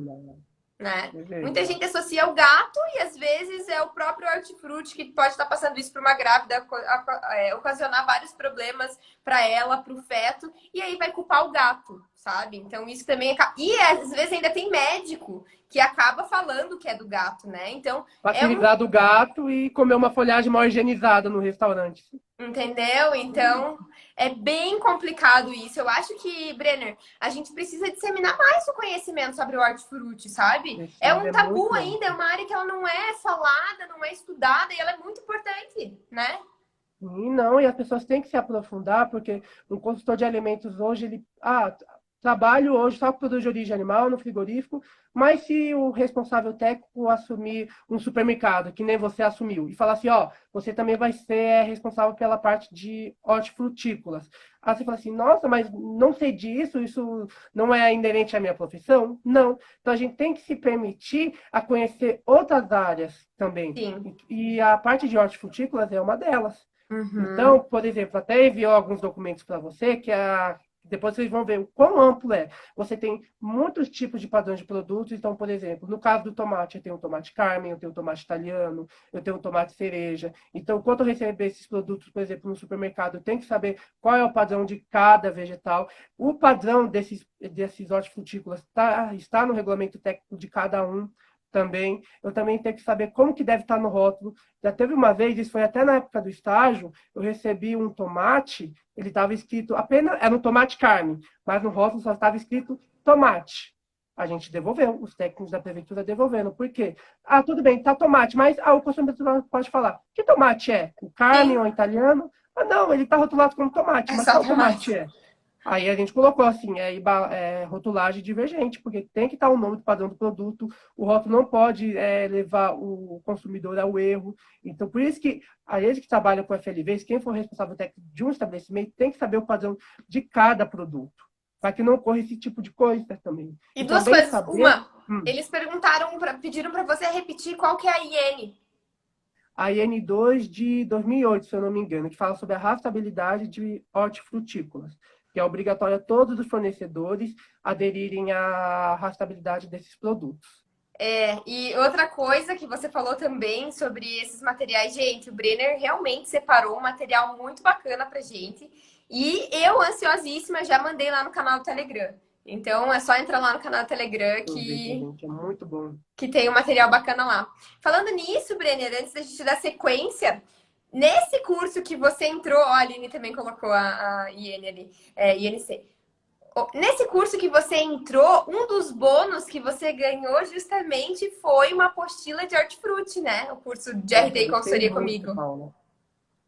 A: né? Muita gente associa ao gato e às vezes é o próprio hortifruti que pode estar passando isso para uma grávida, ocasionar vários problemas para ela, para o feto, e aí vai culpar o gato, sabe? Então isso também e às vezes ainda tem médico que acaba falando que é do gato, né? Então
B: Facilidade do gato e comer uma folhagem mal higienizada no restaurante.
A: entendeu? Então, é bem complicado isso. Eu acho que, Brenner, a gente precisa disseminar mais o conhecimento sobre o hortifruti, sabe? É
B: Precisa,
A: um
B: é muito
A: tabu
B: bom.
A: ainda, é uma área que ela não é falada, não é estudada e ela é muito importante, né?
B: E não, e as pessoas têm que se aprofundar, porque um consultor de alimentos hoje, ele, trabalho hoje só com produto de origem animal no frigorífico, mas se o responsável técnico assumir um supermercado, que nem você assumiu, e falar assim, ó, você também vai ser responsável pela parte de hortifrutícolas. Aí você fala assim, nossa, mas não sei disso, isso não é inerente à minha profissão? Não. Então a gente tem que se permitir a conhecer outras áreas também.
A: Sim.
B: E a parte de hortifrutícolas é uma delas.
A: Uhum.
B: Então, por exemplo, até enviou alguns documentos para você, depois vocês vão ver o quão amplo é. Você tem muitos tipos de padrões de produtos. Então, por exemplo, no caso do tomate, eu tenho o tomate Carmen, eu tenho o tomate italiano, eu tenho o tomate cereja. Então, quando eu receber esses produtos, por exemplo, no supermercado, eu tenho que saber qual é o padrão de cada vegetal. O padrão desses hortifrutícolas está no regulamento técnico de cada um também. Eu também tenho que saber como que deve estar no rótulo. Já teve uma vez, isso foi até na época do estágio, eu recebi um tomate, ele estava escrito apenas, era um tomate carne, mas no rótulo só estava escrito tomate. A gente devolveu, os técnicos da prefeitura devolvendo. Por quê? Ah, tudo bem, tá tomate, mas o consumidor pode falar, que tomate é? O carne
A: Sim,
B: ou o italiano? Ah, não, ele está rotulado como tomate,
A: é
B: mas
A: só
B: qual tomate
A: tomate.
B: é? Aí a gente colocou assim, rotulagem divergente, porque tem que estar o nome do padrão do produto, o rótulo não pode levar o consumidor ao erro. Então, por isso que a gente que trabalha com FLVs, quem for responsável técnico de um estabelecimento, tem que saber o padrão de cada produto, para que não ocorra esse tipo de coisa também.
A: E
B: E
A: duas
B: também
A: coisas.
B: saber
A: Uma, eles pediram para você repetir qual que é a IN.
B: a IN2 de 2008, se eu não me engano, que fala sobre a rastreabilidade de hortifrutícolas, que é obrigatória a todos os fornecedores aderirem à rastreabilidade desses produtos.
A: E outra coisa que você falou também sobre esses materiais, gente, o Brenner realmente separou um material muito bacana pra gente. E eu, ansiosíssima, já mandei lá no canal do Telegram. Então é só entrar lá no canal do Telegram
B: Eu vejo, gente, é muito bom.
A: que tem um material bacana lá. Falando nisso, Brenner, antes da gente dar sequência, nesse curso que você entrou, ó, a Aline também colocou a IN ali, INC. Nesse curso que você entrou, um dos bônus que você ganhou justamente foi uma apostila de hortifruti, né? O curso de
B: Nossa,
A: RD
B: eu
A: e
B: gostei
A: consultoria
B: muito,
A: comigo.
B: Paula.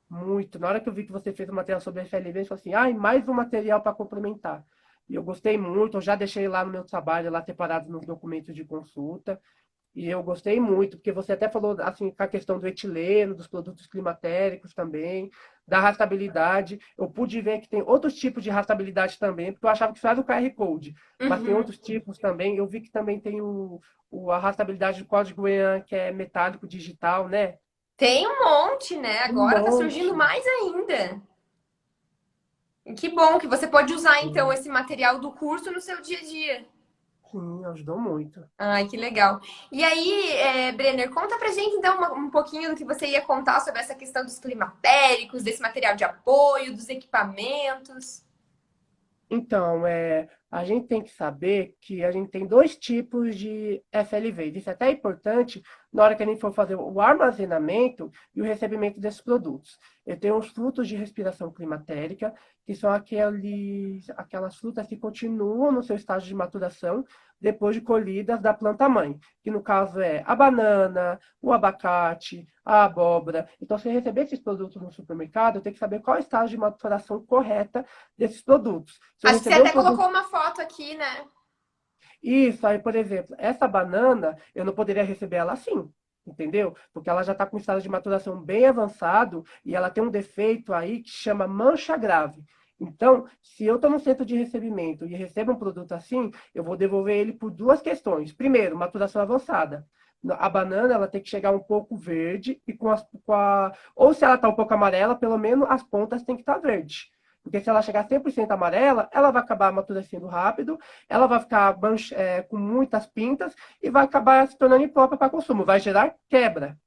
B: Muito. Na hora que eu vi que você fez o material sobre a FLV, eu falei assim, mais um material para complementar. E eu gostei muito, eu já deixei lá no meu trabalho, lá separado nos documentos de consulta. E eu gostei muito, porque você até falou assim, com a questão do etileno, dos produtos climatéricos também, da rastreabilidade. Eu pude ver que tem outros tipos de rastreabilidade também, porque eu achava que só era o QR Code, mas tem
A: Uhum.
B: outros tipos também. Eu vi que também tem a rastreabilidade do código EAN, que é metálico digital, né?
A: Tem um monte, né?
B: Um
A: Agora tá surgindo
B: monte.
A: mais ainda. E que bom que você pode usar, então, esse material do curso no seu dia a dia.
B: Sim, ajudou muito.
A: Ai, que legal. E aí, Brenner, conta pra gente então um pouquinho do que você ia contar sobre essa questão dos climatéricos, desse material de apoio, dos equipamentos.
B: Então, a gente tem que saber que a gente tem dois tipos de FLV. Isso é até importante na hora que a gente for fazer o armazenamento e o recebimento desses produtos. Eu tenho os frutos de respiração climatérica, que são aquelas frutas que continuam no seu estágio de maturação depois de colhidas da planta-mãe, que no caso é a banana, o abacate, a abóbora. Então, se eu receber esses produtos no supermercado, eu tenho que saber qual é o estágio de maturação correta desses produtos. Se eu
A: Acho que você
B: receber um
A: até
B: produto.
A: colocou uma foto aqui, né?
B: Isso, aí, por exemplo, essa banana, eu não poderia receber ela assim, entendeu? Porque ela já está com um estado de maturação bem avançado e ela tem um defeito aí que chama mancha grave. Então, se eu estou no centro de recebimento e recebo um produto assim, eu vou devolver ele por duas questões. Primeiro, maturação avançada. A banana ela tem que chegar um pouco verde e ou se ela está um pouco amarela, pelo menos as pontas têm que estar verdes. Porque se ela chegar 100% amarela, ela vai acabar amadurecendo rápido, ela vai ficar com muitas pintas e vai acabar se tornando imprópria para consumo, vai gerar quebra,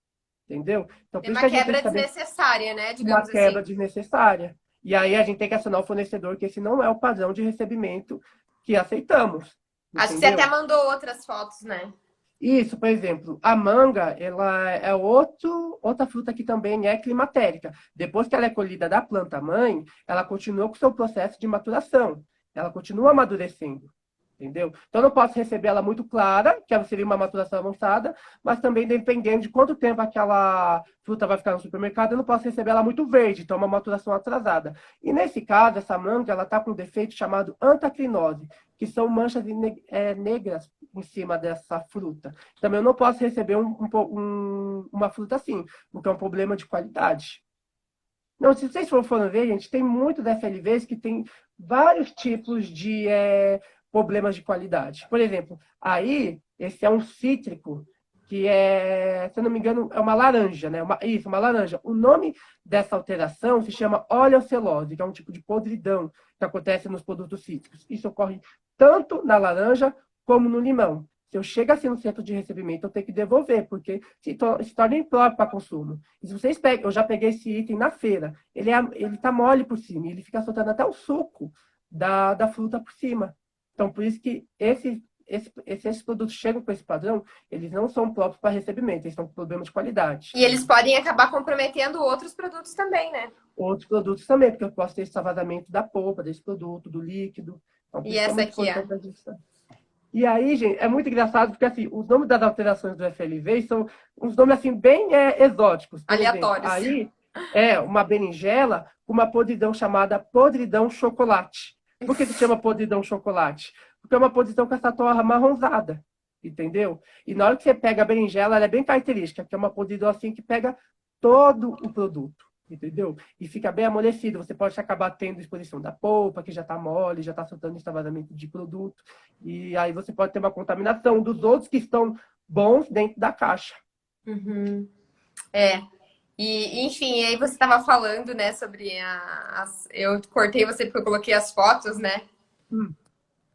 B: entendeu? Então,
A: Tem
B: por isso
A: uma
B: que a gente tem que
A: quebra
B: saber
A: desnecessária, né?
B: uma
A: Digamos
B: quebra
A: assim.
B: desnecessária. E aí a gente tem que acionar o fornecedor, que esse não é o padrão de recebimento que aceitamos,
A: Acho que você até
B: entendeu?
A: mandou outras fotos, né?
B: Isso, por exemplo, a manga, ela é outra fruta que também é climatérica. Depois que ela é colhida da planta-mãe, ela continua com o seu processo de maturação. Ela continua amadurecendo, entendeu? Então, eu não posso receber ela muito clara, que ela seria uma maturação avançada, mas também dependendo de quanto tempo aquela fruta vai ficar no supermercado, eu não posso receber ela muito verde, então é uma maturação atrasada. E nesse caso, essa manga, ela está com um defeito chamado antacrinose, que são manchas negras em cima dessa fruta. Também eu não posso receber uma fruta assim, porque é um problema de qualidade. Não, se vocês forem ver, gente, tem muito da FLVs que tem vários tipos de problemas de qualidade. Por exemplo, aí, esse é um cítrico, que é, se eu não me engano, é uma laranja, né? Isso, uma laranja. O nome dessa alteração se chama oleocelose, que é um tipo de podridão que acontece nos produtos cítricos. Isso ocorre tanto na laranja como no limão. Se eu chego assim no centro de recebimento, eu tenho que devolver, porque se torna impróprio para consumo. E se vocês pegam, eu já peguei esse item na feira, ele tá mole por cima, ele fica soltando até o suco da fruta por cima. Então, por isso que esses produtos chegam com esse padrão, eles não são próprios para recebimento, eles estão com problema de qualidade.
A: E eles podem acabar comprometendo outros produtos também, né?
B: Outros produtos também, porque eu posso ter esse vazamento da polpa, desse produto, do líquido. Então, por
A: E
B: isso que é
A: essa
B: muito
A: aqui, ó.
B: importante a gente saber. E aí, gente, é muito engraçado porque assim, os nomes das alterações do FLV são uns nomes assim bem exóticos. Por exemplo,
A: Aleatórios.
B: aí é uma berinjela com uma podridão chamada podridão chocolate. Por que se chama podridão chocolate? Porque é uma podridão com essa torra amarronzada, entendeu? E na hora que você pega a berinjela, ela é bem característica, que é uma podridão assim que pega todo o produto. Entendeu? E fica bem amolecido. Você pode acabar tendo exposição da polpa, que já está mole, já está soltando extravasamento de produto. E aí você pode ter uma contaminação dos outros que estão bons dentro da caixa.
A: Uhum. É. Enfim, aí você estava falando, né, sobre eu cortei você porque eu coloquei as fotos, né?
B: Hum.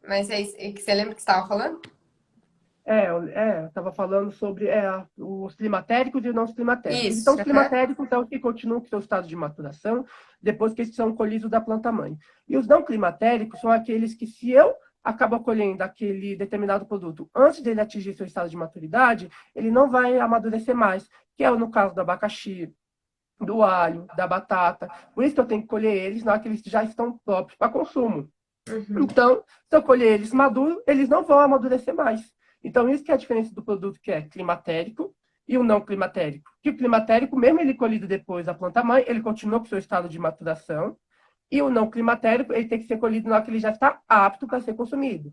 A: Mas é isso que você lembra que você estava falando?
B: Eu estava falando sobre os climatéricos e os não climatéricos. Então,
A: Isso.
B: os
A: Aham.
B: climatéricos são os que continuam com seu estado de maturação depois que eles são colhidos da planta-mãe. E os não climatéricos são aqueles que, se eu acabo colhendo aquele determinado produto antes dele atingir seu estado de maturidade, ele não vai amadurecer mais, que é no caso do abacaxi, do alho, da batata. Por isso que eu tenho que colher eles na hora que eles já estão próprios para consumo.
A: Uhum.
B: Então, se eu colher eles maduros, eles não vão amadurecer mais. Então, isso que é a diferença do produto que é climatérico e o não climatérico. Que o climatérico, mesmo ele colhido depois da planta-mãe, ele continua com o seu estado de maturação. E o não climatérico, ele tem que ser colhido na hora que ele já está apto para ser consumido.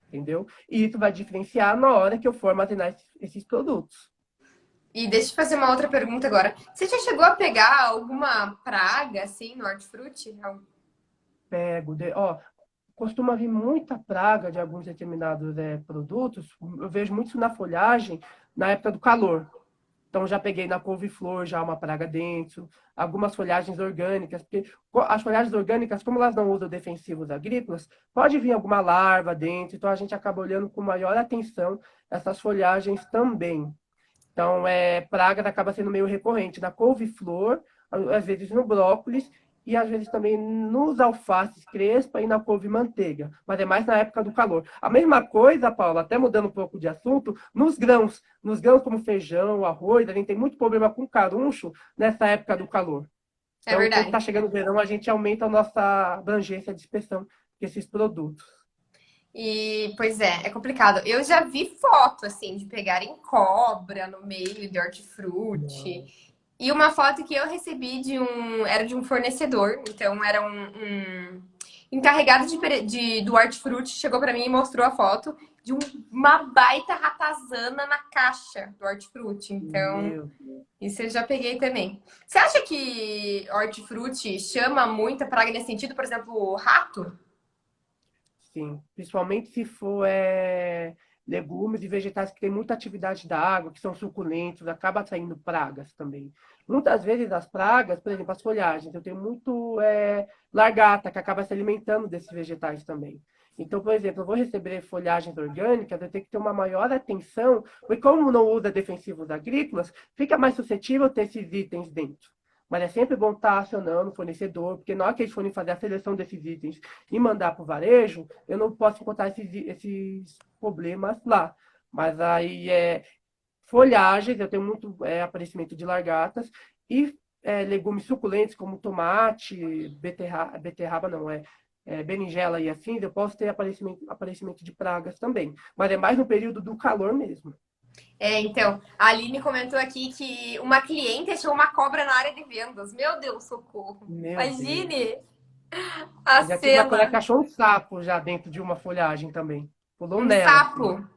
B: Entendeu? E isso vai diferenciar na hora que eu for armazenar esses produtos.
A: E deixa eu te fazer uma outra pergunta agora. Você já chegou a pegar alguma praga, assim, no hortifruti?
B: Costuma vir muita praga de alguns determinados produtos. Eu vejo muito isso na folhagem na época do calor. Então, já peguei na couve-flor já uma praga dentro, algumas folhagens orgânicas, porque as folhagens orgânicas, como elas não usam defensivos agrícolas, pode vir alguma larva dentro, então a gente acaba olhando com maior atenção essas folhagens também. Então, praga acaba sendo meio recorrente na couve-flor, às vezes no brócolis e às vezes também nos alfaces crespa e na couve-manteiga, mas é mais na época do calor. A mesma coisa, Paula, até mudando um pouco de assunto, nos grãos como feijão, arroz, a gente tem muito problema com caruncho nessa época do calor.
A: É
B: Então, quando
A: verdade.
B: está chegando o verão, a gente aumenta a nossa abrangência de inspeção desses produtos.
A: E, pois é complicado. Eu já vi foto, assim, de pegarem cobra no meio de hortifruti. E uma foto que eu recebi era de um fornecedor, então era um encarregado do hortifruti, chegou pra mim e mostrou a foto de uma baita ratazana na caixa do hortifruti. Então,
B: Meu
A: isso eu já peguei também. Você acha que hortifruti chama muita praga nesse sentido? Por exemplo, o rato?
B: Sim, principalmente se for legumes e vegetais que têm muita atividade da água, que são suculentos, acaba atraindo pragas também. Muitas vezes as pragas, por exemplo, as folhagens, eu tenho muito largata que acaba se alimentando desses vegetais também. Então, por exemplo, eu vou receber folhagens orgânicas, eu tenho que ter uma maior atenção, porque como não usa defensivos agrícolas, fica mais suscetível a ter esses itens dentro. Mas é sempre bom estar acionando o fornecedor, porque na hora que eles forem fazer a seleção desses itens e mandar para o varejo, eu não posso encontrar esses problemas lá. Mas aí folhagens, eu tenho muito aparecimento de largatas e legumes suculentos como tomate, beterraba não, berinjela e assim, eu posso ter aparecimento de pragas também. Mas é mais no período do calor mesmo.
A: Então, a Aline comentou aqui que uma cliente achou uma cobra na área de vendas. Meu Deus, socorro.
B: Meu Deus.
A: Imagine a
B: Já tive uma colega que
A: cena.
B: achou um sapo já dentro de uma folhagem também. Pulou
A: Um
B: nela, assim.
A: sapo.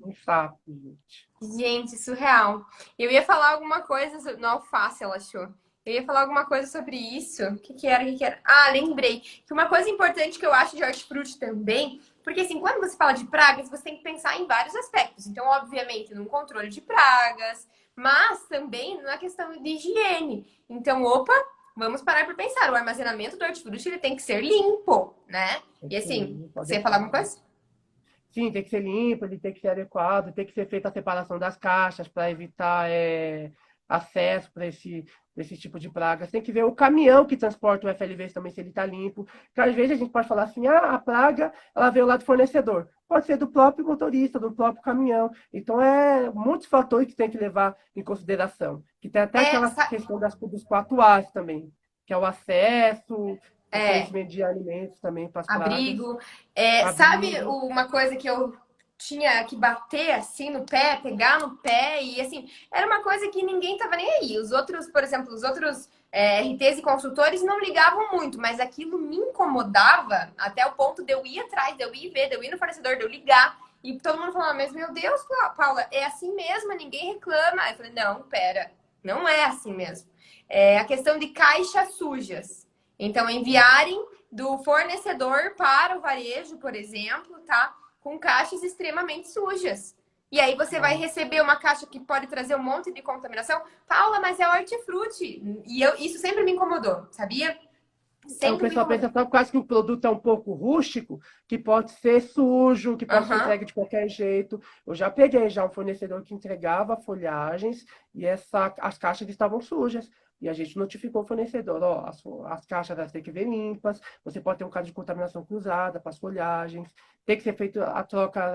B: Um sapo, gente.
A: Gente, surreal. Eu ia falar alguma coisa no alface, ela achou. Eu ia falar alguma coisa sobre isso. O que que era? O que que era? Ah, lembrei. Que uma coisa importante que eu acho de hortifruti também, porque assim, quando você fala de pragas, você tem que pensar em vários aspectos. Então, obviamente, no controle de pragas, mas também na questão de higiene. Então, opa, vamos parar para pensar. O armazenamento do hortifruti ele tem que ser limpo, né? E assim,
B: Sim, pode
A: você ia falar alguma
B: deixar.
A: coisa?
B: Sim, tem que ser limpo, ele tem que ser adequado, tem que ser feita a separação das caixas para evitar acesso para esse tipo de pragas. Tem que ver o caminhão que transporta o FLV também, se ele está limpo. Porque às vezes a gente pode falar assim, a praga ela veio lá do fornecedor. Pode ser do próprio motorista, do próprio caminhão. Então, muitos fatores que tem que levar em consideração. Que tem até
A: É,
B: aquela questão dos 4 As também, que é o acesso, o
A: é,
B: fornecimento de alimentos também para as pragas,
A: abrigo. Sabe
B: abrigo.
A: uma coisa que eu tinha que bater assim no pé, pegar no pé e assim, era uma coisa que ninguém tava nem aí. Os outros, por exemplo, os outros RTs e consultores não ligavam muito, mas aquilo me incomodava até o ponto de eu ir atrás, de eu ir ver, de eu ir no fornecedor, de eu ligar. E todo mundo falando, mas meu Deus, Paula, é assim mesmo, ninguém reclama. Aí eu falei, não, pera, não é assim mesmo. É a questão de caixas sujas. Então, enviarem do fornecedor para o varejo, por exemplo, tá? Com caixas extremamente sujas. E aí você vai receber uma caixa que pode trazer um monte de contaminação. Paula, mas é hortifruti. E isso sempre me incomodou, sabia?
B: O
A: Sempre me
B: pessoal pensa
A: incomodou.
B: só por causa que o produto é um pouco rústico, que pode ser sujo, que pode ser
A: Aham.
B: entregue de qualquer jeito. Eu já peguei já um fornecedor que entregava folhagens e as caixas estavam sujas. E a gente notificou o fornecedor, ó, as caixas elas têm que vir limpas, você pode ter um caso de contaminação cruzada para as folhagens, tem que ser feita a troca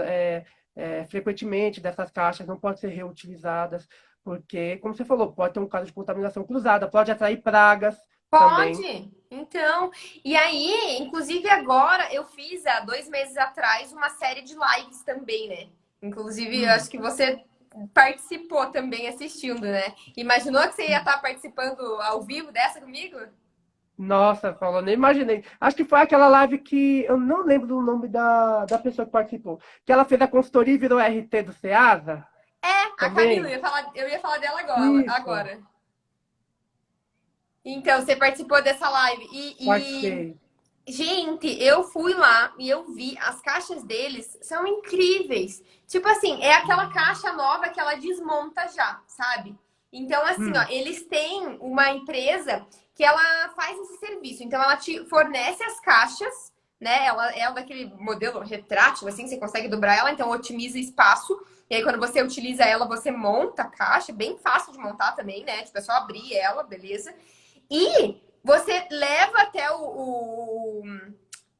B: frequentemente dessas caixas, não pode ser reutilizadas, porque, como você falou, pode ter um caso de contaminação cruzada, pode atrair pragas também.
A: Pode. Então, e aí, inclusive agora eu fiz há 2 meses atrás uma série de lives também, né? Inclusive, eu acho que você participou também assistindo, né? Imaginou que você ia estar participando ao vivo dessa comigo?
B: Nossa, Paula, nem imaginei. Acho que foi aquela live que eu não lembro do nome da pessoa que participou. Que ela fez a consultoria e virou RT do Ceasa
A: A Camila,
B: também.
A: eu ia falar dela agora.
B: Isso,
A: agora. Então, você participou dessa live.
B: participei.
A: Gente, eu fui lá e eu vi as caixas deles são incríveis. Tipo assim, é aquela caixa nova que ela desmonta já, sabe? Então, assim, ó,
B: Hum,
A: eles têm uma empresa que ela faz esse serviço. Então, ela te fornece as caixas, né? Ela é daquele modelo retrátil, assim, você consegue dobrar ela, então otimiza espaço. E aí, quando você utiliza ela, você monta a caixa, bem fácil de montar também, né? Tipo, é só abrir ela, beleza? E você leva até o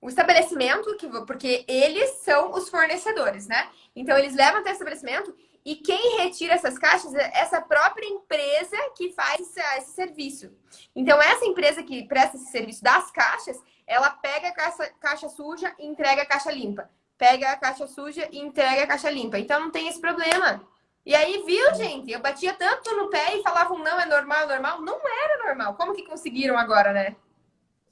A: estabelecimento, porque eles são os fornecedores, né? Então, eles levam até o estabelecimento e quem retira essas caixas é essa própria empresa que faz esse serviço. Então, essa empresa que presta esse serviço das caixas, ela pega a caixa suja e entrega a caixa limpa. Pega a caixa suja e entrega a caixa limpa. Então, não tem esse problema. E aí, viu, gente? Eu batia tanto no pé e falavam, não, é normal, é normal. Não era normal. Como que conseguiram agora, né?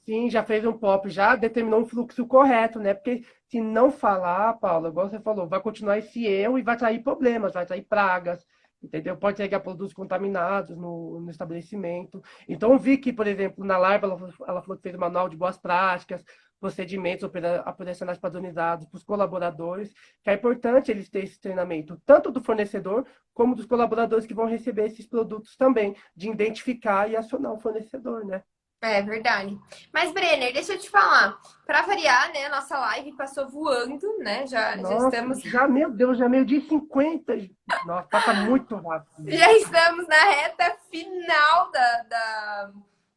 B: sim, já fez um POP, já determinou um fluxo correto, né? Porque se não falar, Paula, igual você falou, vai continuar esse erro e vai trair problemas, vai trair pragas, entendeu? Pode chegar produtos contaminados no estabelecimento. Então, vi que, por exemplo, na live ela falou que fez um manual de boas práticas, procedimentos operacionais padronizados para os colaboradores, que é importante eles terem esse treinamento, tanto do fornecedor como dos colaboradores que vão receber esses produtos também, de identificar e acionar o fornecedor, né?
A: É verdade. Mas, Brenner, deixa eu te falar. Para variar, né? Nossa live passou voando, né? Já
B: Nossa,
A: estamos,
B: já, meu Deus, já é meio dia 50. Nossa, passa muito rápido.
A: já estamos na reta final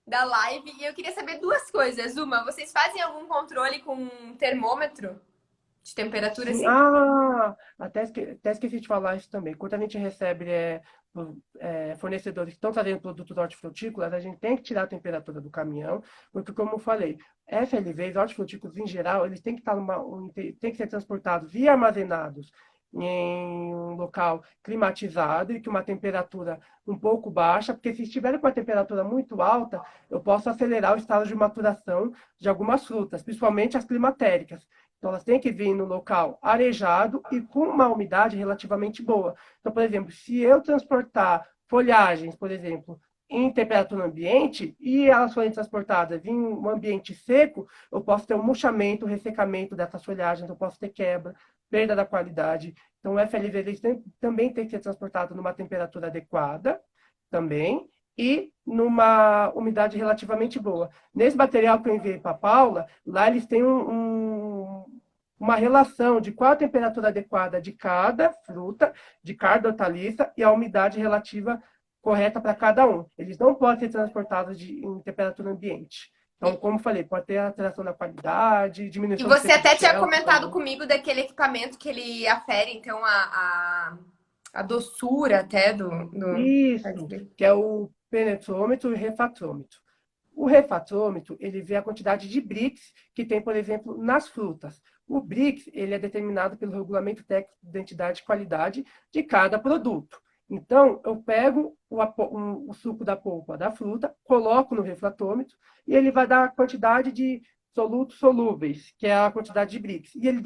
A: da live. E eu queria saber duas coisas. Uma, vocês fazem algum controle com um termômetro de temperatura,
B: Sim,
A: assim?
B: até esqueci de falar isso também. Quando a gente recebe fornecedores que estão trazendo produtos hortifrutícolas, a gente tem que tirar a temperatura do caminhão, porque, como eu falei, FLVs, hortifrutícolas em geral, eles têm que estar têm que ser transportados e armazenados em um local climatizado e com uma temperatura um pouco baixa, porque se estiver com uma temperatura muito alta, eu posso acelerar o estado de maturação de algumas frutas, principalmente as climatéricas. Então, elas têm que vir no local arejado e com uma umidade relativamente boa. Então, por exemplo, se eu transportar folhagens, por exemplo, em temperatura ambiente e elas forem transportadas em um ambiente seco, eu posso ter um murchamento, um ressecamento dessas folhagens, eu posso ter quebra, perda da qualidade. Então, o FLV também tem que ser transportado numa temperatura adequada, também, e numa umidade relativamente boa. Nesse material que eu enviei para a Paula, lá eles têm uma relação de qual a temperatura adequada de cada fruta, de cada hortaliça e a umidade relativa correta para cada um. Eles não podem ser transportados em temperatura ambiente. Então, como falei, pode ter alteração da qualidade,
A: E
B: diminuição do
A: você
B: tempo de
A: até tinha
B: shelf
A: comentado
B: também.
A: comigo daquele equipamento que ele afere, então, a doçura até do...
B: Isso, que é o penetrômetro e o refratômetro. O refratômetro, ele vê a quantidade de BRICS que tem, por exemplo, nas frutas. O BRICS, ele é determinado pelo Regulamento Técnico de Identidade e Qualidade de cada produto. Então, eu pego o suco da polpa da fruta, coloco no refratômetro e ele vai dar a quantidade de solutos solúveis, que é a quantidade de BRICS. E ele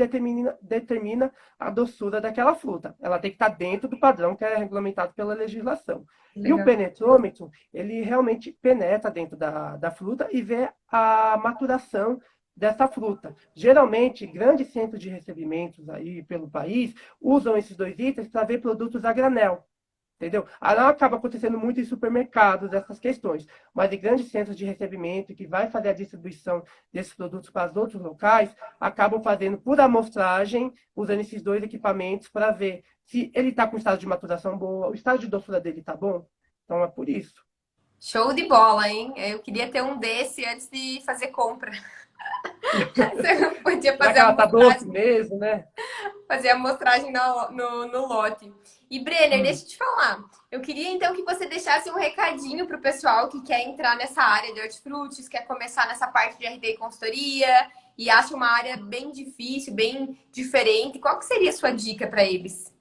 B: determina a doçura daquela fruta. Ela tem que estar dentro do padrão que é regulamentado pela legislação. E o
A: Legal.
B: penetrômetro, ele realmente penetra dentro da fruta e vê a maturação dessa fruta. Geralmente, grandes centros de recebimentos aí pelo país usam esses dois itens para ver produtos a granel. Entendeu? Aí não acaba acontecendo muito em supermercados essas questões, mas em grandes centros de recebimento que vai fazer a distribuição desses produtos para os outros locais, acabam fazendo por amostragem, usando esses dois equipamentos para ver se ele está com estado de maturação boa, o estado de doçura dele está bom. Então é por isso.
A: Show de bola, hein? Eu queria ter um desse antes de fazer compra. Você podia
B: Será que ela está doce mesmo, né?
A: fazer a amostragem no lote. E, Brenner,
B: Hum.
A: deixa eu te falar. Eu queria então que você deixasse um recadinho para o pessoal que quer entrar nessa área de hortifrutis, quer começar nessa parte de RD e consultoria e acha uma área bem difícil, bem diferente. Qual que seria a sua dica para eles?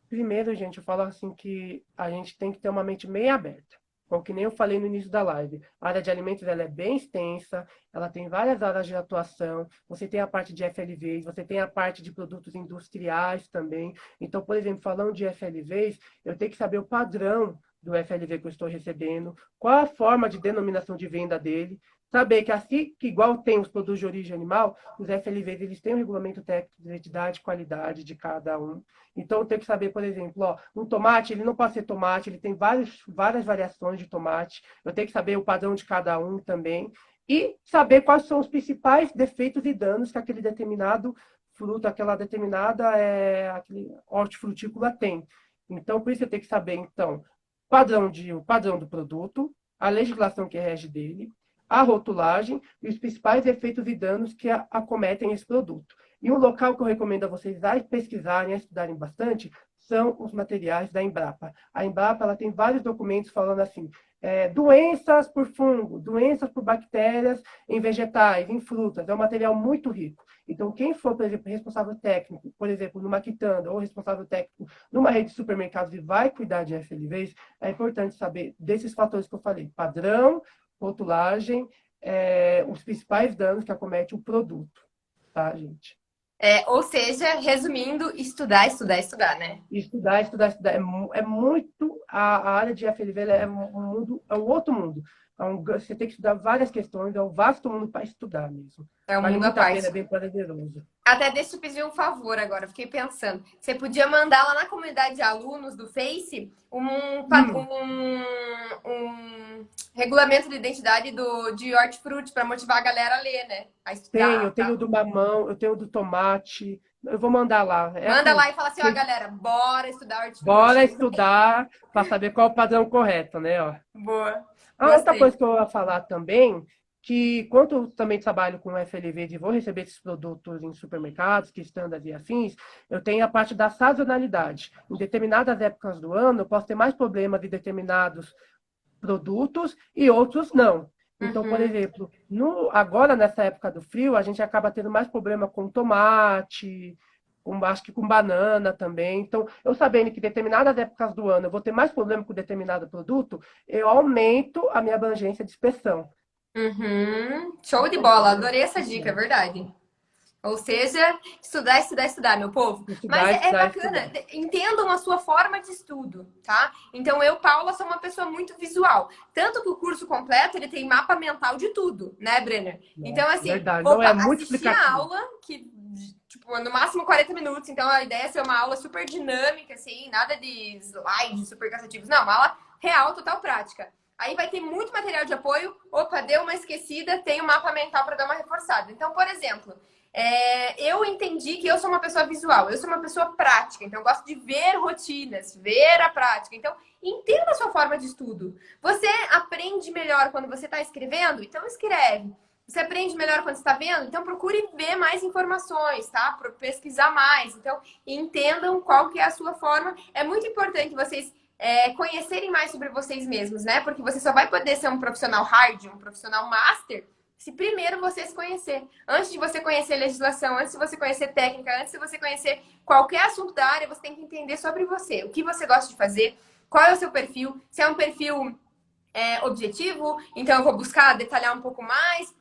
B: Primeiro, gente, eu falo assim que a gente tem que ter uma mente meio aberta. Como que nem eu falei no início da live. A área de alimentos ela é bem extensa, ela tem várias áreas de atuação. Você tem a parte de FLVs, você tem a parte de produtos industriais também. Então, por exemplo, falando de FLVs, eu tenho que saber o padrão do FLV que eu estou recebendo, qual a forma de denominação de venda dele. saber que assim que igual tem os produtos de origem animal, os FLVs eles têm um regulamento técnico de identidade e qualidade de cada um. Então eu tenho que saber, por exemplo, ó, um tomate, ele não pode ser tomate, ele tem várias variações de tomate. Eu tenho que saber o padrão de cada um também e saber quais são os principais defeitos e danos que aquele determinado fruto, aquela determinada aquele hortifrutícola tem. Então, por isso eu tenho que saber, então, o padrão do produto, a legislação que rege dele, a rotulagem e os principais efeitos e danos que acometem esse produto. E um local que eu recomendo a vocês a pesquisarem, a estudarem bastante, são os materiais da Embrapa. A Embrapa ela tem vários documentos falando assim, doenças por fungo, doenças por bactérias em vegetais, em frutas. É um material muito rico. Então, quem for, por exemplo, responsável técnico, por exemplo, numa quitanda ou responsável técnico numa rede de supermercados e vai cuidar de FLVs, é importante saber desses fatores que eu falei: padrão, rotulagem, os principais danos que acomete o produto, tá, gente?
A: Ou seja, resumindo, estudar, estudar, estudar, né?
B: Estudar, estudar, estudar. É muito. A área de FLV é um mundo, é um outro mundo. Você tem que estudar várias questões, é um vasto mundo para estudar mesmo.
A: É um
B: Vale
A: mundo à
B: muito a pena,
A: parte.
B: é bem prazeroso.
A: Até deixa eu pedir um favor agora, fiquei pensando. Você podia mandar lá na comunidade de alunos do Face um regulamento de identidade de hortifruti para motivar a galera a ler, né? A
B: Eu
A: estudar,
B: tenho
A: tá?
B: do mamão, eu tenho do tomate. Eu vou mandar lá. É
A: Manda
B: assim,
A: lá e fala assim, ó, galera, bora estudar
B: bora
A: hortifruti.
B: estudar para saber qual é o padrão correto, né? Ó.
A: Boa,
B: A outra
A: gostei.
B: coisa que eu ia falar também, que quando eu também trabalho com FLV e vou receber esses produtos em supermercados, que standard e afins, eu tenho a parte da sazonalidade. Em determinadas épocas do ano, eu posso ter mais problemas de determinados produtos e outros não. Então, por
A: Uhum.
B: exemplo, agora nessa época do frio, a gente acaba tendo mais problema com tomate, acho que com banana também. Então, eu sabendo que determinadas épocas do ano eu vou ter mais problema com determinado produto, eu aumento a minha abrangência de inspeção.
A: Uhum. Show de
B: Então,
A: bola,
B: é
A: adorei essa dica, é
B: importante.
A: verdade. Ou seja, estudar, estudar, estudar, meu povo. Mas
B: Estudar,
A: é
B: estudar,
A: bacana,
B: estudar.
A: entendam a sua forma de estudo, tá? Então, eu, Paula, sou uma pessoa muito visual. Tanto que o curso completo, ele tem mapa mental de tudo, né, Brenner? Então,
B: Nossa,
A: assim,
B: verdade. Não
A: opa,
B: é muito
A: assisti a
B: explicativo.
A: aula, que, tipo, no máximo 40 minutos. Então, a ideia é ser uma aula super dinâmica, assim, nada de slides super cansativos. Não, uma aula real, total prática. Aí vai ter muito material de apoio. Opa, deu uma esquecida, tem o mapa mental para dar uma reforçada. Então, por exemplo, eu entendi que eu sou uma pessoa visual, eu sou uma pessoa prática, então eu gosto de ver rotinas, ver a prática. Então, entenda a sua forma de estudo. Você aprende melhor quando você está escrevendo? Então, escreve. Você aprende melhor quando está vendo? Então, procure ver mais informações, tá? Pesquisar mais. Então, entendam qual que é a sua forma. É muito importante vocês conhecerem mais sobre vocês mesmos, né? Porque você só vai poder ser um profissional hard, um profissional master, se primeiro você se conhecer. Antes de você conhecer legislação, antes de você conhecer técnica, antes de você conhecer qualquer assunto da área, você tem que entender sobre você. O que você gosta de fazer, qual é o seu perfil, se é um perfil objetivo, então eu vou buscar detalhar um pouco mais.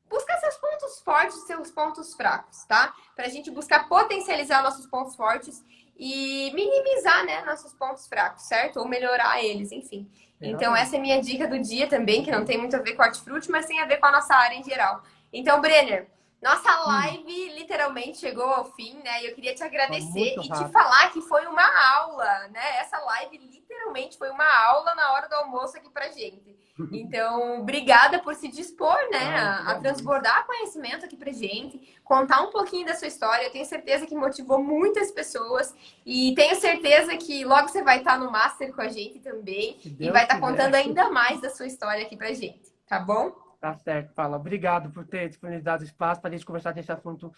A: Buscar seus pontos fortes e seus pontos fracos, tá? Pra gente buscar potencializar nossos pontos fortes e minimizar, né, nossos pontos fracos, certo? Ou melhorar eles, enfim. Então, essa é a
B: Realmente.
A: minha dica do dia também, que não tem muito a ver com hortifruti, mas tem a ver com a nossa área em geral. Então, Brenner, nossa
B: Hum,
A: live literalmente chegou ao fim, né? E eu queria te agradecer
B: muito
A: e te
B: rápido.
A: falar que foi uma aula, né? Essa live literalmente foi uma aula na hora do almoço aqui pra gente. Então, obrigada por se dispor, né,
B: Ah, eu que
A: a
B: agradeço.
A: transbordar conhecimento aqui pra gente, contar um pouquinho da sua história. Eu tenho certeza que motivou muitas pessoas e tenho certeza que logo você vai estar no Master com a gente também
B: Se
A: e vai
B: Deus
A: estar contando
B: quiser.
A: ainda mais da sua história aqui pra gente, tá bom?
B: Tá certo, Paula. Obrigado por ter disponibilizado espaço para a gente conversar desse assunto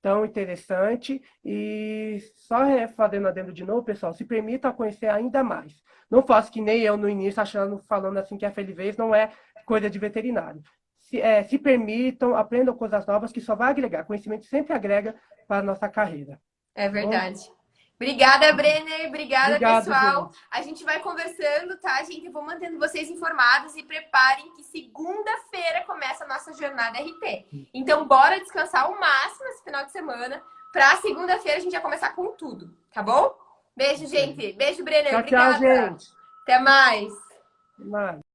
B: tão interessante. E só fazendo adendo de novo, pessoal, se permita conhecer ainda mais. Não faça que nem eu no início, falando assim que a FLVs não é coisa de veterinário. Se permitam, aprendam coisas novas que só vai agregar. Conhecimento sempre agrega para a nossa carreira.
A: É
B: Tá bom?
A: verdade. Obrigada, Brenner. Obrigada,
B: Obrigado,
A: pessoal.
B: gente.
A: A gente vai conversando, tá, gente? Eu vou mantendo vocês informados e preparem que segunda-feira começa a nossa jornada RT. Então, bora descansar o máximo esse final de semana. Pra segunda-feira a gente já começar com tudo, tá bom? Beijo,
B: Isso aí.
A: gente. Beijo, Brenner.
B: Tchau, tchau,
A: Obrigada.
B: gente.
A: Até mais.
B: Até mais.